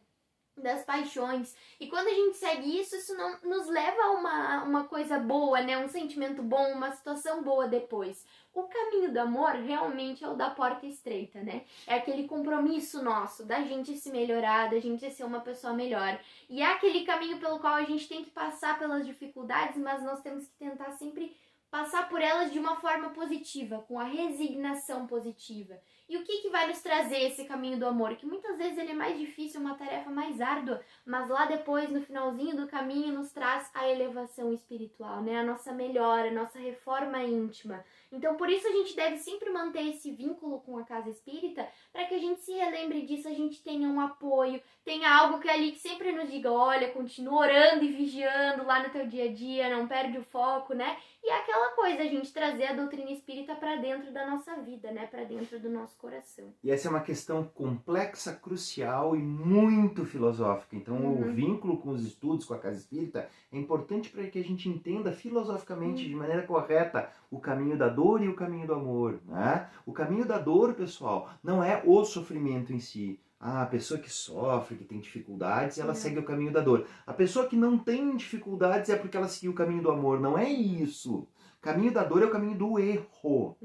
das paixões. E quando a gente segue isso, isso não nos leva a uma coisa boa, né? Um sentimento bom, uma situação boa depois. O caminho do amor realmente é o da porta estreita, né? É aquele compromisso nosso da gente se melhorar, da gente ser uma pessoa melhor. E é aquele caminho pelo qual a gente tem que passar pelas dificuldades, mas nós temos que tentar sempre passar por elas de uma forma positiva, com a resignação positiva. E o que vai nos trazer esse caminho do amor? Que muitas vezes ele é mais difícil, uma tarefa mais árdua, mas lá depois, no finalzinho do caminho, nos traz a elevação espiritual, né? A nossa melhora, a nossa reforma íntima. Então, por isso a gente deve sempre manter esse vínculo com a casa espírita, para que a gente se relembre disso, a gente tenha um apoio, tenha algo que ali que sempre nos diga, olha, continua orando e vigiando lá no teu dia a dia, não perde o foco, né? E é aquela coisa, a gente trazer a doutrina espírita para dentro da nossa vida, né? Para dentro do nosso coração. E essa é uma questão complexa, crucial e muito filosófica. Então, o vínculo com os estudos, com a casa espírita, é importante para que a gente entenda filosoficamente, de maneira correta, o caminho da dor e o caminho do amor, né? O caminho da dor, pessoal, não é o sofrimento em si. A pessoa que sofre, que tem dificuldades, ela segue o caminho da dor. A pessoa que não tem dificuldades é porque ela seguiu o caminho do amor. Não é isso. O caminho da dor é o caminho do erro.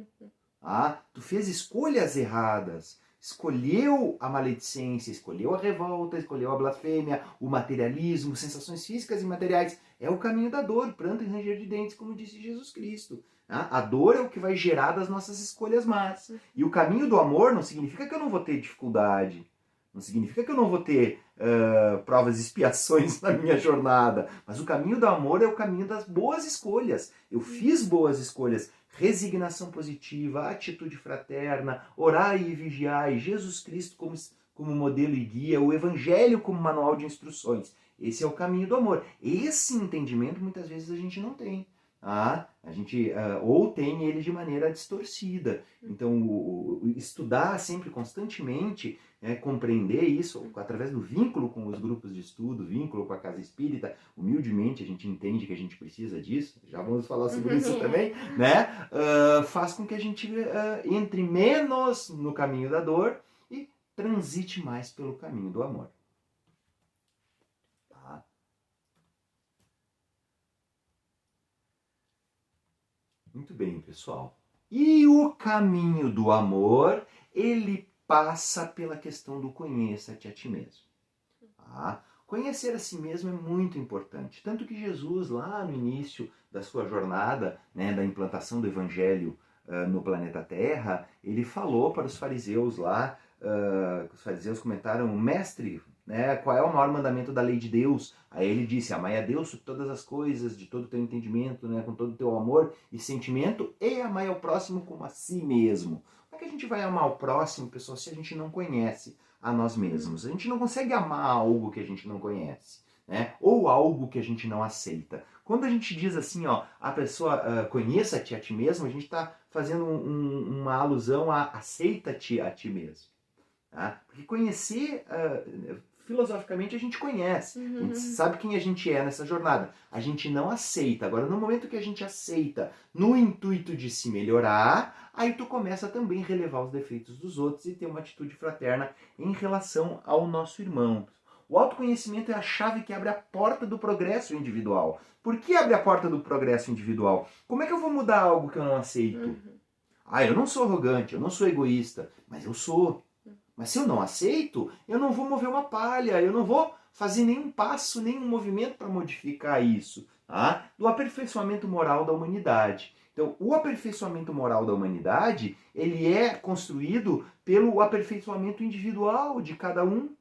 Tu fez escolhas erradas. Escolheu a maledicência, escolheu a revolta, escolheu a blasfêmia, o materialismo, sensações físicas e materiais. É o caminho da dor, pranto e ranger de dentes, como disse Jesus Cristo. A dor é o que vai gerar das nossas escolhas más. E o caminho do amor não significa que eu não vou ter dificuldade. Não significa que eu não vou ter provas e expiações na minha jornada. Mas o caminho do amor é o caminho das boas escolhas. Eu fiz boas escolhas. Resignação positiva, atitude fraterna, orai e vigiai, Jesus Cristo como modelo e guia, o Evangelho como manual de instruções. Esse é o caminho do amor. Esse entendimento muitas vezes a gente não tem. A gente ou tem ele de maneira distorcida. Então, estudar sempre, constantemente, compreender isso através do vínculo com os grupos de estudo, vínculo com a casa espírita, humildemente a gente entende que a gente precisa disso, já vamos falar sobre isso também, né? Faz com que a gente entre menos no caminho da dor e transite mais pelo caminho do amor. Muito bem, pessoal. E o caminho do amor, ele passa pela questão do conheça-te a ti mesmo. Conhecer a si mesmo é muito importante. Tanto que Jesus, lá no início da sua jornada, né, da implantação do Evangelho no planeta Terra, ele falou para os fariseus lá, os fariseus comentaram, mestre, né, qual é o maior mandamento da lei de Deus? Aí ele disse, amai a Deus sobre todas as coisas, de todo o teu entendimento, né, com todo o teu amor e sentimento, e amai ao próximo como a si mesmo. Como é que a gente vai amar o próximo, pessoal, se a gente não conhece a nós mesmos? A gente não consegue amar algo que a gente não conhece, né? Ou algo que a gente não aceita. Quando a gente diz assim, ó, a pessoa conheça-te a ti mesmo, a gente está fazendo uma alusão a aceita-te a ti mesmo. Tá? Porque conhecer, filosoficamente, a gente conhece. A gente sabe quem a gente é nessa jornada. A gente não aceita. Agora, no momento que a gente aceita no intuito de se melhorar, aí tu começa também a relevar os defeitos dos outros e ter uma atitude fraterna em relação ao nosso irmão. O autoconhecimento é a chave que abre a porta do progresso individual. Por que abre a porta do progresso individual? Como é que eu vou mudar algo que eu não aceito? Eu não sou arrogante, eu não sou egoísta, mas eu sou. Mas se eu não aceito, eu não vou mover uma palha, eu não vou fazer nenhum passo, nenhum movimento para modificar isso. Do aperfeiçoamento moral da humanidade. Então, o aperfeiçoamento moral da humanidade, ele é construído pelo aperfeiçoamento individual de cada um.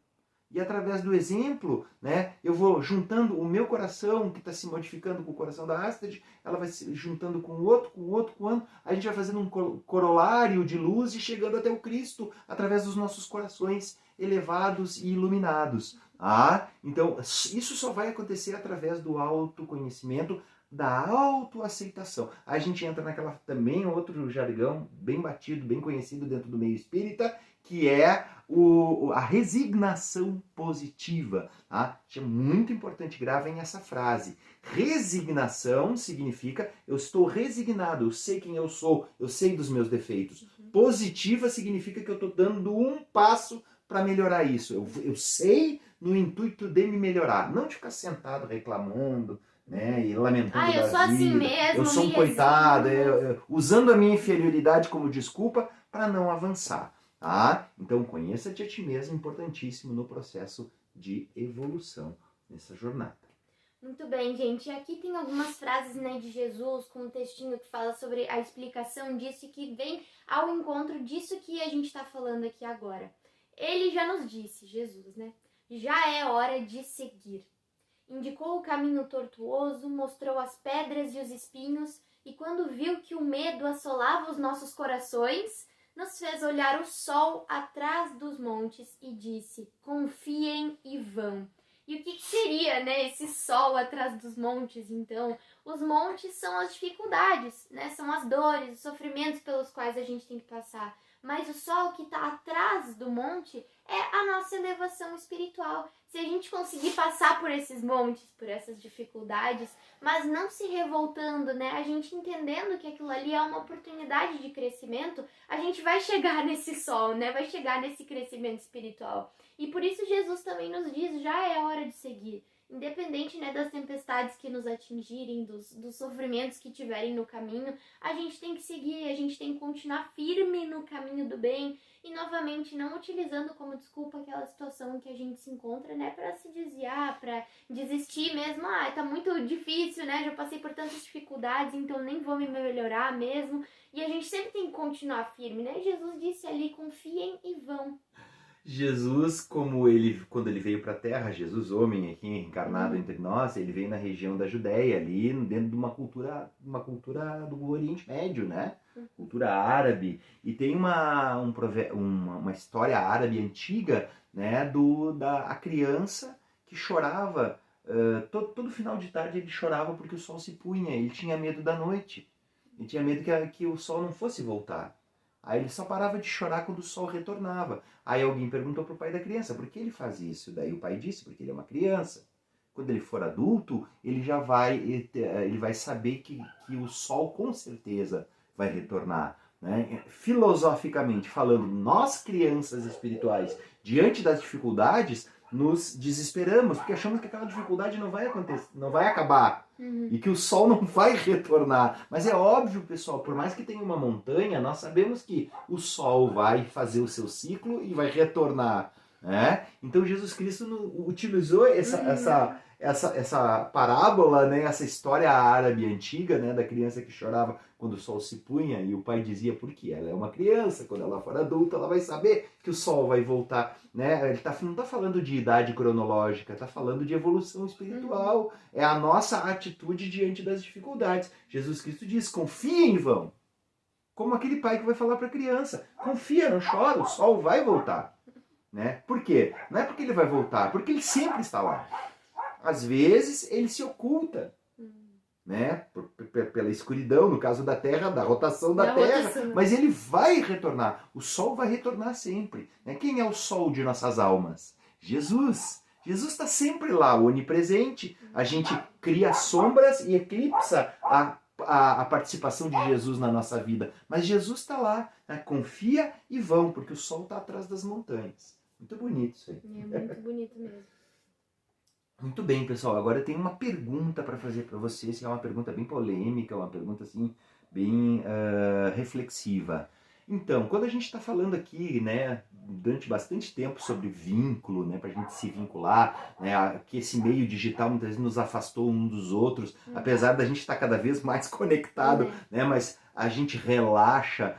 E através do exemplo, né, eu vou juntando o meu coração, que está se modificando com o coração da Astrid, ela vai se juntando com o outro, com o outro, com o outro. A gente vai fazendo um corolário de luz e chegando até o Cristo, através dos nossos corações elevados e iluminados. Então, isso só vai acontecer através do autoconhecimento, da autoaceitação. A gente entra naquela também outro jargão bem batido, bem conhecido dentro do meio espírita, que é a resignação positiva. É muito importante, gravem essa frase. Resignação significa eu estou resignado, eu sei quem eu sou, eu sei dos meus defeitos. positiva significa que eu estou dando um passo para melhorar isso. Eu sei no intuito de me melhorar, não de ficar sentado reclamando, né, e lamentando eu da sou assim vida. mesmo, Eu sou um me coitado, resigno. usando a minha inferioridade como desculpa para não avançar. Tá? Então, conheça-te a ti mesmo, importantíssimo no processo de evolução nessa jornada. Muito bem, gente. Aqui tem algumas frases, né, de Jesus, com um textinho que fala sobre a explicação disso e que vem ao encontro disso que a gente está falando aqui agora. Ele já nos disse, Jesus, né? Já é hora de seguir. Indicou o caminho tortuoso, mostrou as pedras e os espinhos, e quando viu que o medo assolava os nossos corações, nos fez olhar o sol atrás dos montes e disse: confiem e vão. E o que seria, né, esse sol atrás dos montes, então? Os montes são as dificuldades, né? São as dores, os sofrimentos pelos quais a gente tem que passar. Mas o sol que está atrás do monte é a nossa elevação espiritual. Se a gente conseguir passar por esses montes, por essas dificuldades, mas não se revoltando, né? A gente entendendo que aquilo ali é uma oportunidade de crescimento, a gente vai chegar nesse sol, né? Vai chegar nesse crescimento espiritual. E por isso Jesus também nos diz, já é hora de seguir. Independente, né, das tempestades que nos atingirem, dos sofrimentos que tiverem no caminho, a gente tem que seguir, a gente tem que continuar firme no caminho do bem e, novamente, não utilizando como desculpa aquela situação em que a gente se encontra, né, para se desviar, para desistir mesmo. Tá muito difícil, né, já passei por tantas dificuldades, então nem vou me melhorar mesmo. E a gente sempre tem que continuar firme, né? Jesus disse ali, confiem e vão. Jesus, quando ele veio para a Terra, Jesus homem aqui encarnado entre nós, ele veio na região da Judéia, ali dentro de uma cultura do Oriente Médio, né? Cultura árabe. E tem uma história árabe antiga, né? A criança que chorava, todo final de tarde ele chorava porque o sol se punha, ele tinha medo da noite, ele tinha medo que o sol não fosse voltar. Aí ele só parava de chorar quando o sol retornava. Aí alguém perguntou para o pai da criança, por que ele faz isso? Daí o pai disse, porque ele é uma criança. Quando ele for adulto, ele vai saber que o sol com certeza vai retornar. Né? Filosoficamente falando, nós crianças espirituais, diante das dificuldades, nos desesperamos, porque achamos que aquela dificuldade não vai acontecer, não vai acabar. E que o sol não vai retornar. Mas é óbvio, pessoal, por mais que tenha uma montanha, nós sabemos que o sol vai fazer o seu ciclo e vai retornar. Né? Então Jesus Cristo utilizou essa parábola, né? Essa história árabe antiga, né? Da criança que chorava quando o sol se punha e o pai dizia por quê? Ela é uma criança, quando ela for adulta ela vai saber que o sol vai voltar. Né? Ele não está falando de idade cronológica, está falando de evolução espiritual. É a nossa atitude diante das dificuldades. Jesus Cristo diz, confiem e vão. Como aquele pai que vai falar para a criança, confia, não chora, o sol vai voltar. Né? Por quê? Não é porque ele vai voltar, porque ele sempre está lá. Às vezes ele se oculta, né? Pela escuridão, no caso da Terra, da rotação da Terra, mas ele vai retornar. O sol vai retornar sempre. Né? Quem é o sol de nossas almas? Jesus. Jesus está sempre lá, onipresente. A gente cria sombras e eclipsa a participação de Jesus na nossa vida. Mas Jesus está lá. Né? Confia e vão, porque o sol está atrás das montanhas. Muito bonito isso aí. É muito bonito mesmo. Muito bem, pessoal. Agora eu tenho uma pergunta para fazer para vocês, que é uma pergunta bem polêmica, uma pergunta assim bem reflexiva. Então, quando a gente está falando aqui, né, durante bastante tempo sobre vínculo, né, para a gente se vincular, né, que esse meio digital muitas vezes nos afastou um dos outros, apesar da gente estar cada vez mais conectado, né, mas a gente relaxa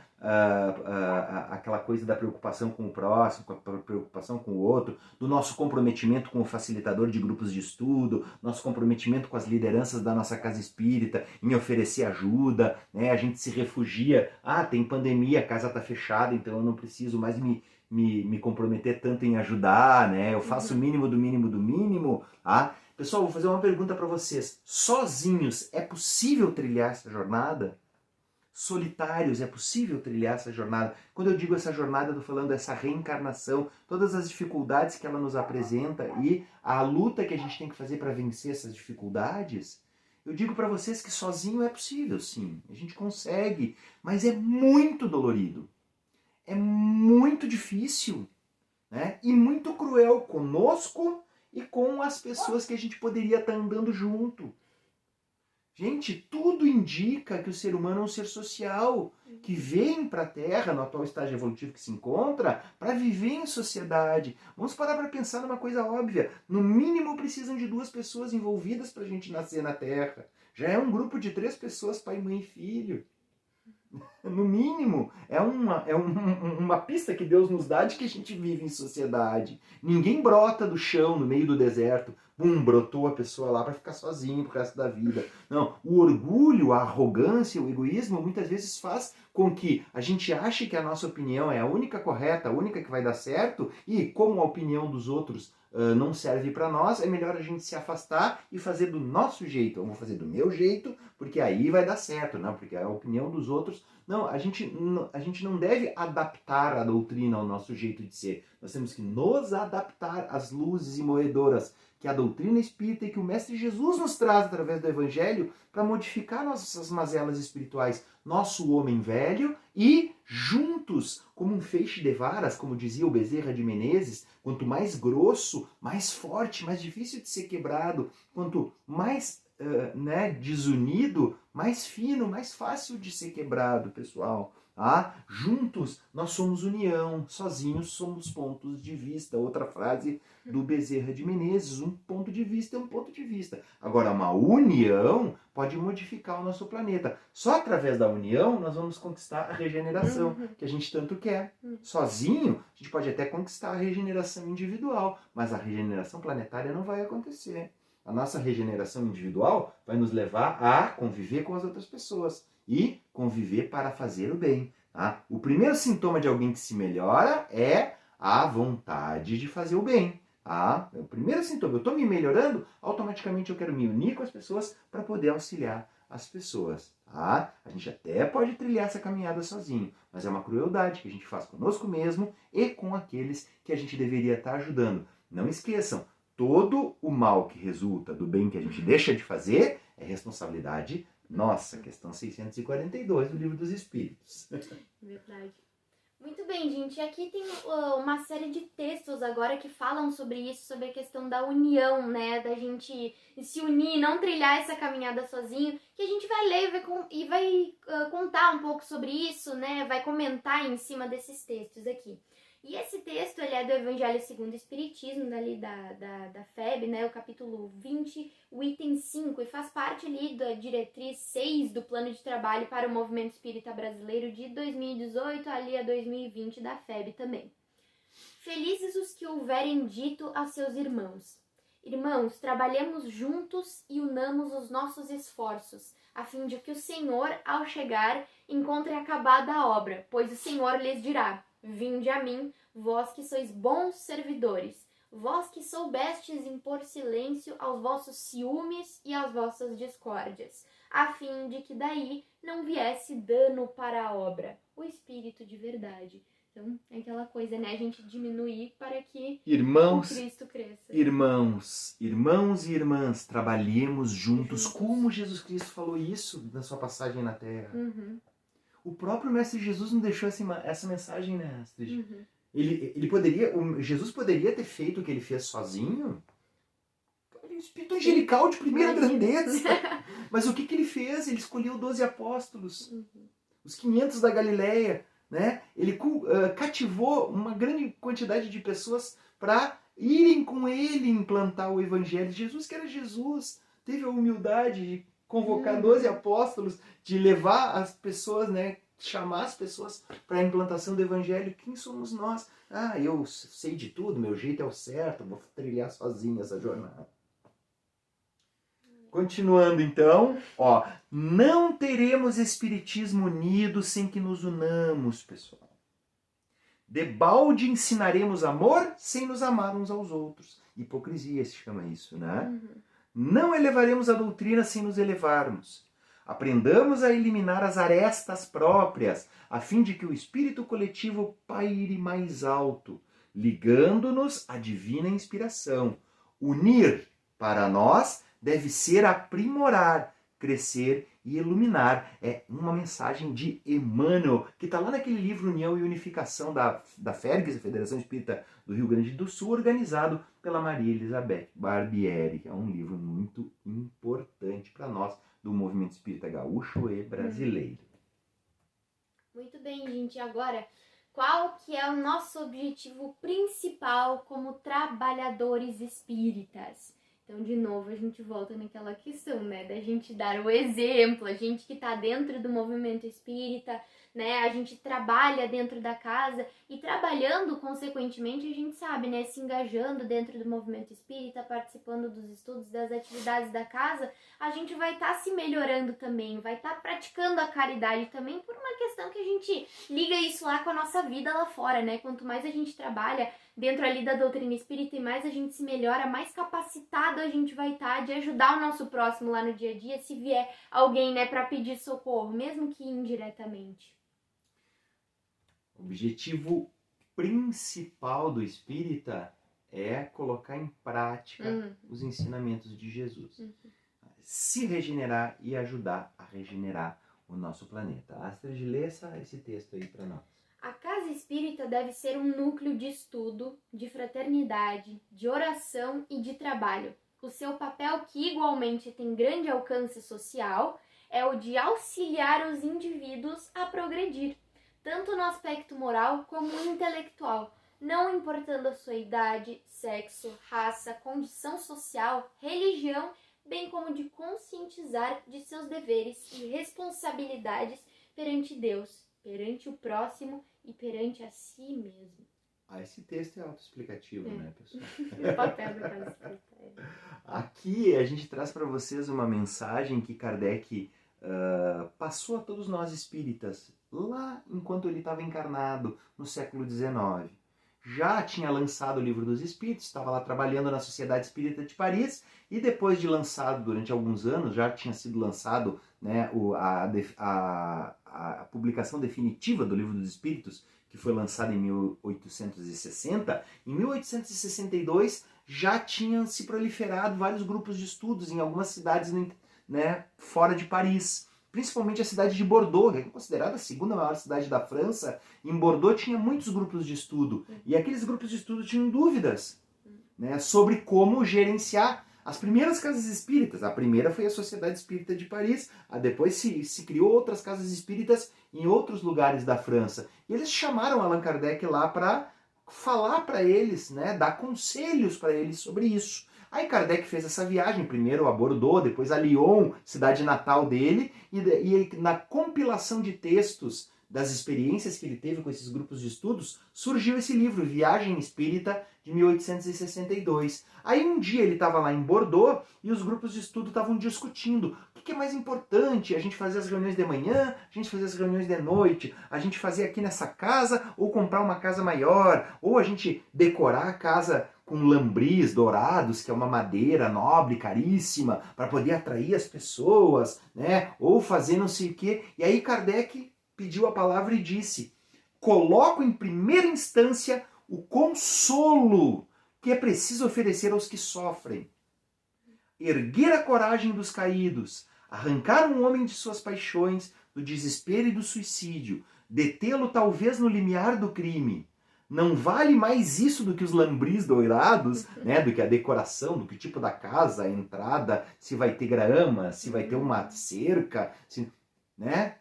aquela coisa da preocupação com o próximo, com a preocupação com o outro, do nosso comprometimento com o facilitador de grupos de estudo, nosso comprometimento com as lideranças da nossa casa espírita em oferecer ajuda, né? A gente se refugia, tem pandemia, a casa está fechada, então eu não preciso mais me comprometer tanto em ajudar, né? Eu faço o mínimo do mínimo do mínimo. Pessoal, vou fazer uma pergunta para vocês. Sozinhos é possível trilhar essa jornada? Solitários, é possível trilhar essa jornada? Quando eu digo essa jornada, eu estou falando dessa reencarnação, todas as dificuldades que ela nos apresenta e a luta que a gente tem que fazer para vencer essas dificuldades. Eu digo para vocês que sozinho é possível, sim. A gente consegue, mas é muito dolorido. muito difícil, né? E muito cruel conosco e com as pessoas que a gente poderia estar andando junto. Gente, tudo indica que o ser humano é um ser social, que vem para a Terra, no atual estágio evolutivo que se encontra, para viver em sociedade. Vamos parar para pensar numa coisa óbvia. No mínimo precisam de 2 pessoas envolvidas para a gente nascer na Terra. Já é um grupo de 3 pessoas, pai, mãe e filho. No mínimo, é uma pista que Deus nos dá de que a gente vive em sociedade. Ninguém brota do chão, no meio do deserto. Brotou a pessoa lá para ficar sozinho pro resto da vida. Não, o orgulho, a arrogância, o egoísmo muitas vezes faz com que a gente ache que a nossa opinião é a única correta, a única que vai dar certo, e como a opinião dos outros não serve para nós, é melhor a gente se afastar e fazer do nosso jeito. Eu vou fazer do meu jeito, porque aí vai dar certo, não? Porque a opinião dos outros... Não, a gente não deve adaptar a doutrina ao nosso jeito de ser. Nós temos que nos adaptar às luzes imoedoras que a doutrina espírita e que o Mestre Jesus nos traz através do Evangelho para modificar nossas mazelas espirituais, nosso homem velho, e juntos, como um feixe de varas, como dizia o Bezerra de Menezes, quanto mais grosso, mais forte, mais difícil de ser quebrado, quanto mais desunido, mais fino, mais fácil de ser quebrado, pessoal. Juntos nós somos união, sozinhos somos pontos de vista. Outra frase do Bezerra de Menezes, um ponto de vista é um ponto de vista. Agora, uma união pode modificar o nosso planeta. Só através da união nós vamos conquistar a regeneração que a gente tanto quer. Sozinho, a gente pode até conquistar a regeneração individual, mas a regeneração planetária não vai acontecer. A nossa regeneração individual vai nos levar a conviver com as outras pessoas e conviver para fazer o bem. Tá? O primeiro sintoma de alguém que se melhora é a vontade de fazer o bem. Tá? É o primeiro sintoma. Eu estou me melhorando, automaticamente eu quero me unir com as pessoas para poder auxiliar as pessoas. Tá? A gente até pode trilhar essa caminhada sozinho, mas é uma crueldade que a gente faz conosco mesmo e com aqueles que a gente deveria estar ajudando. Não esqueçam, todo o mal que resulta do bem que a gente deixa de fazer é responsabilidade nossa. Questão 642 do Livro dos Espíritos. Verdade. Muito bem, gente. Aqui tem uma série de textos agora que falam sobre isso, sobre a questão da união, né? Da gente se unir, não trilhar essa caminhada sozinho, que a gente vai ler e vai contar um pouco sobre isso, né? Vai comentar em cima desses textos aqui. E esse texto, ele é do Evangelho segundo o Espiritismo, dali da FEB, né, o capítulo 20, o item 5, e faz parte ali da diretriz 6 do Plano de Trabalho para o Movimento Espírita Brasileiro de 2018 ali a 2020 da FEB também. Felizes os que houverem dito a seus irmãos: irmãos, trabalhemos juntos e unamos os nossos esforços, a fim de que o Senhor, ao chegar, encontre acabada a obra, pois o Senhor lhes dirá: vinde a mim, vós que sois bons servidores, vós que soubestes impor silêncio aos vossos ciúmes e às vossas discórdias, a fim de que daí não viesse dano para a obra. O Espírito de verdade. Então, é aquela coisa, né? A gente diminuir para que o Cristo cresça. Irmãos e irmãs, trabalhemos juntos, como Jesus Cristo falou isso na sua passagem na Terra. O próprio Mestre Jesus não deixou essa mensagem, né, Astrid? Jesus poderia ter feito o que ele fez sozinho? Ele é um espírito angelical de primeira grandeza. Mas o que ele fez? Ele escolheu 12 apóstolos, os 500 da Galileia, né? Ele cativou uma grande quantidade de pessoas para irem com ele implantar o Evangelho. Jesus, que era Jesus, teve a humildade de convocar 12 apóstolos, de levar as pessoas, né, chamar as pessoas para a implantação do Evangelho. Quem somos nós? Eu sei de tudo, meu jeito é o certo, vou trilhar sozinho essa jornada. Continuando então, não teremos espiritismo unido sem que nos unamos, pessoal. Debalde ensinaremos amor sem nos amar uns aos outros. Hipocrisia se chama isso, né? Não elevaremos a doutrina sem nos elevarmos. Aprendamos a eliminar as arestas próprias, a fim de que o espírito coletivo paire mais alto, ligando-nos à divina inspiração. Unir, para nós, deve ser aprimorar, crescer e iluminar. É uma mensagem de Emmanuel, que está lá naquele livro União e Unificação da FERGS, a Federação Espírita do Rio Grande do Sul, organizado pela Maria Elizabeth Barbieri. É um livro muito importante para nós, do movimento espírita gaúcho e brasileiro. Muito bem, gente. Agora, qual que é o nosso objetivo principal como trabalhadores espíritas? Então, de novo, a gente volta naquela questão, né, da gente dar o exemplo, a gente que está dentro do movimento espírita, né, a gente trabalha dentro da casa e trabalhando, consequentemente, a gente sabe, né, se engajando dentro do movimento espírita, participando dos estudos, das atividades da casa, a gente vai estar se melhorando também, vai estar praticando a caridade também, por uma questão que a gente liga isso lá com a nossa vida lá fora, né, quanto mais a gente trabalha dentro ali da doutrina espírita e mais a gente se melhora, mais capacitado a gente vai estar de ajudar o nosso próximo lá no dia a dia, se vier alguém, né, para pedir socorro, mesmo que indiretamente. O objetivo principal do espírita é colocar em prática os ensinamentos de Jesus. Se regenerar e ajudar a regenerar o nosso planeta. Astrid, lê esse texto aí para nós. A casa espírita deve ser um núcleo de estudo, de fraternidade, de oração e de trabalho. O seu papel, que igualmente tem grande alcance social, é o de auxiliar os indivíduos a progredir, tanto no aspecto moral como intelectual, não importando a sua idade, sexo, raça, condição social, religião, bem como de conscientizar de seus deveres e responsabilidades perante Deus, perante o próximo e perante a si mesmo. Esse texto é autoexplicativo, né, pessoal? O papel da casa espírita. Aqui a gente traz para vocês uma mensagem que Kardec passou a todos nós espíritas, lá enquanto ele estava encarnado, no século XIX. Já tinha lançado o Livro dos Espíritos, estava lá trabalhando na Sociedade Espírita de Paris, e depois de lançado durante alguns anos, já tinha sido lançado, né, a publicação definitiva do Livro dos Espíritos, que foi lançada em 1860. Em 1862 já tinham se proliferado vários grupos de estudos em algumas cidades, né, fora de Paris. Principalmente a cidade de Bordeaux, que é considerada a segunda maior cidade da França. Em Bordeaux tinha muitos grupos de estudo. E aqueles grupos de estudo tinham dúvidas, né, sobre como gerenciar as primeiras casas espíritas. A primeira foi a Sociedade Espírita de Paris. Depois se criou outras casas espíritas em outros lugares da França. E eles chamaram Allan Kardec lá para falar para eles, né, dar conselhos para eles sobre isso. Aí Kardec fez essa viagem, primeiro a Bordeaux, depois a Lyon, cidade natal dele, e na compilação de textos das experiências que ele teve com esses grupos de estudos, surgiu esse livro, Viagem Espírita, de 1862. Aí um dia ele estava lá em Bordeaux e os grupos de estudo estavam discutindo o que é mais importante, a gente fazer as reuniões de manhã, a gente fazer as reuniões de noite, a gente fazer aqui nessa casa ou comprar uma casa maior, ou a gente decorar a casa com lambris dourados, que é uma madeira nobre, caríssima, para poder atrair as pessoas, né? Ou fazer não sei o quê. E aí Kardec pediu a palavra e disse: coloco em primeira instância o consolo que é preciso oferecer aos que sofrem. Erguer a coragem dos caídos, arrancar um homem de suas paixões, do desespero e do suicídio, detê-lo talvez no limiar do crime. Não vale mais isso do que os lambris dourados, né? Do que a decoração, do que o tipo da casa, a entrada, se vai ter grama, se vai ter uma cerca, né?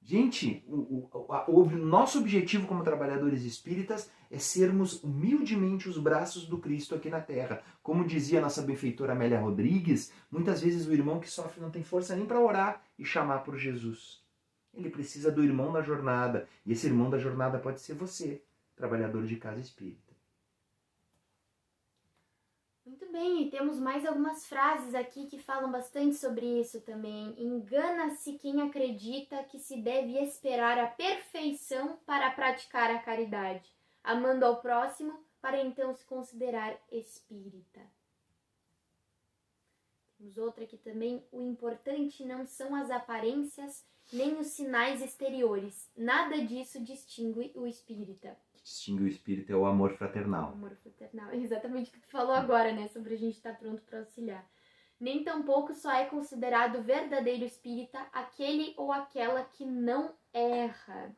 Gente, o nosso objetivo como trabalhadores espíritas é sermos humildemente os braços do Cristo aqui na Terra. Como dizia a nossa benfeitora Amélia Rodrigues, muitas vezes o irmão que sofre não tem força nem para orar e chamar por Jesus. Ele precisa do irmão da jornada, e esse irmão da jornada pode ser você, trabalhador de casa espírita. Muito bem, e temos mais algumas frases aqui que falam bastante sobre isso também. Engana-se quem acredita que se deve esperar a perfeição para praticar a caridade, amando ao próximo para então se considerar espírita. Temos outra aqui também. O importante não são as aparências nem os sinais exteriores. Nada disso distingue o espírita. O que distingue o espírita é o amor fraternal. O amor fraternal, exatamente o que tu falou agora, né? Sobre a gente estar pronto para auxiliar. Nem tampouco só é considerado verdadeiro espírita aquele ou aquela que não erra.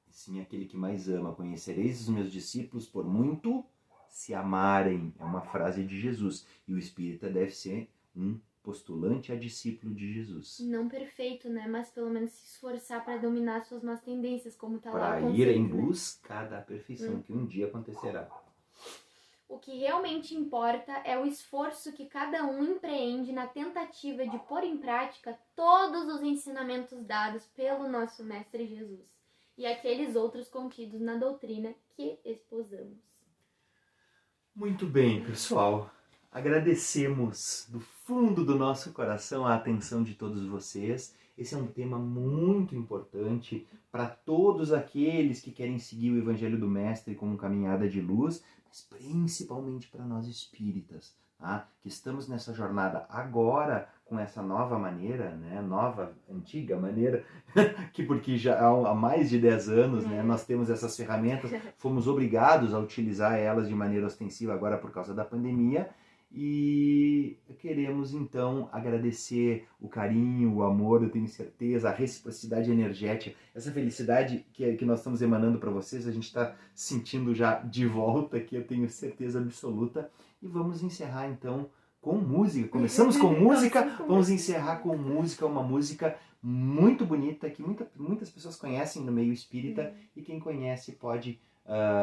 Sim, aquele que mais ama. Conhecereis os meus discípulos por muito se amarem. É uma frase de Jesus. E o espírita deve ser um postulante a discípulo de Jesus. Não perfeito, né? Mas pelo menos se esforçar para dominar suas más tendências, como tá lá Para o conceito, ir em né? busca da perfeição, que um dia acontecerá. O que realmente importa é o esforço que cada um empreende na tentativa de pôr em prática todos os ensinamentos dados pelo nosso Mestre Jesus e aqueles outros contidos na doutrina que esposamos. Muito bem, pessoal. Agradecemos do fundo do nosso coração a atenção de todos vocês. Esse é um tema muito importante para todos aqueles que querem seguir o Evangelho do Mestre como caminhada de luz, mas principalmente para nós espíritas, tá? Que estamos nessa jornada agora com essa nova maneira, né? Antiga maneira, que porque já há mais de 10 anos, né? Nós temos essas ferramentas, fomos obrigados a utilizar elas de maneira ostensiva agora por causa da pandemia. E queremos então agradecer o carinho, o amor, eu tenho certeza, a reciprocidade energética, essa felicidade que nós estamos emanando para vocês, a gente está sentindo já de volta, que eu tenho certeza absoluta. E vamos encerrar então com música. Começamos com música, vamos encerrar com música, uma música muito bonita que muitas pessoas conhecem no meio espírita e quem conhece pode,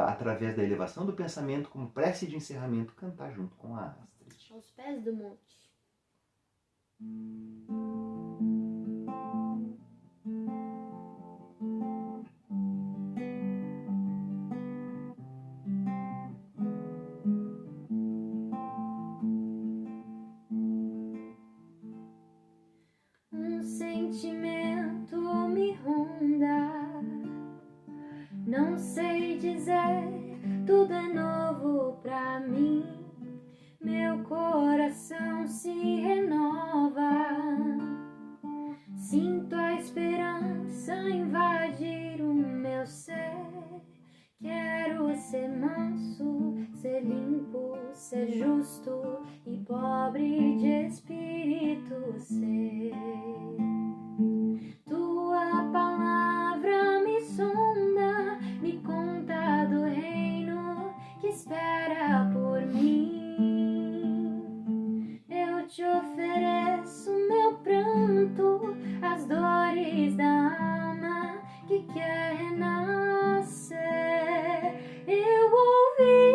através da elevação do pensamento, como prece de encerramento, cantar junto com a Astrid. Aos pés do monte. Um sentimento me ronda, não sei dizer, tudo é novo pra mim. Meu coração se renova, sinto a esperança invadir o meu ser. Quero ser manso, ser limpo, ser justo e pobre de espírito ser. Tua palavra me sonda, me conta do reino que espera por mim. Eu te ofereço meu pranto, as dores da alma que quer renascer. Eu ouvi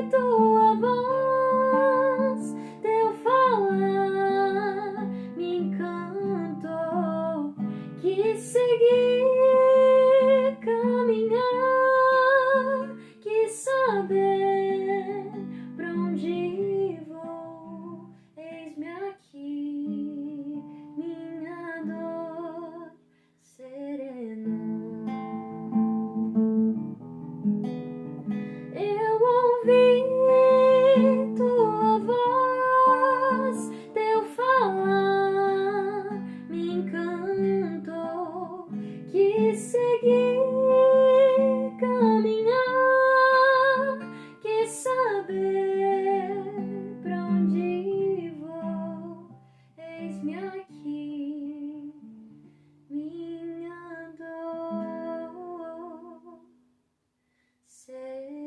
tua voz, teu falar me encantou, quis seguir, caminhar, quis saber pra onde vou. Eis-me aqui, minha dor sereno. Eu ouvi tua voz, teu falar me encantou, quis seguir, caminhar, quis saber pra onde vou. Eis-me aqui, minha dor sereno.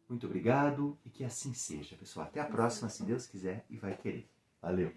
Muito obrigado e que assim seja, pessoal. Até a próxima, se Deus quiser e vai querer. Valeu!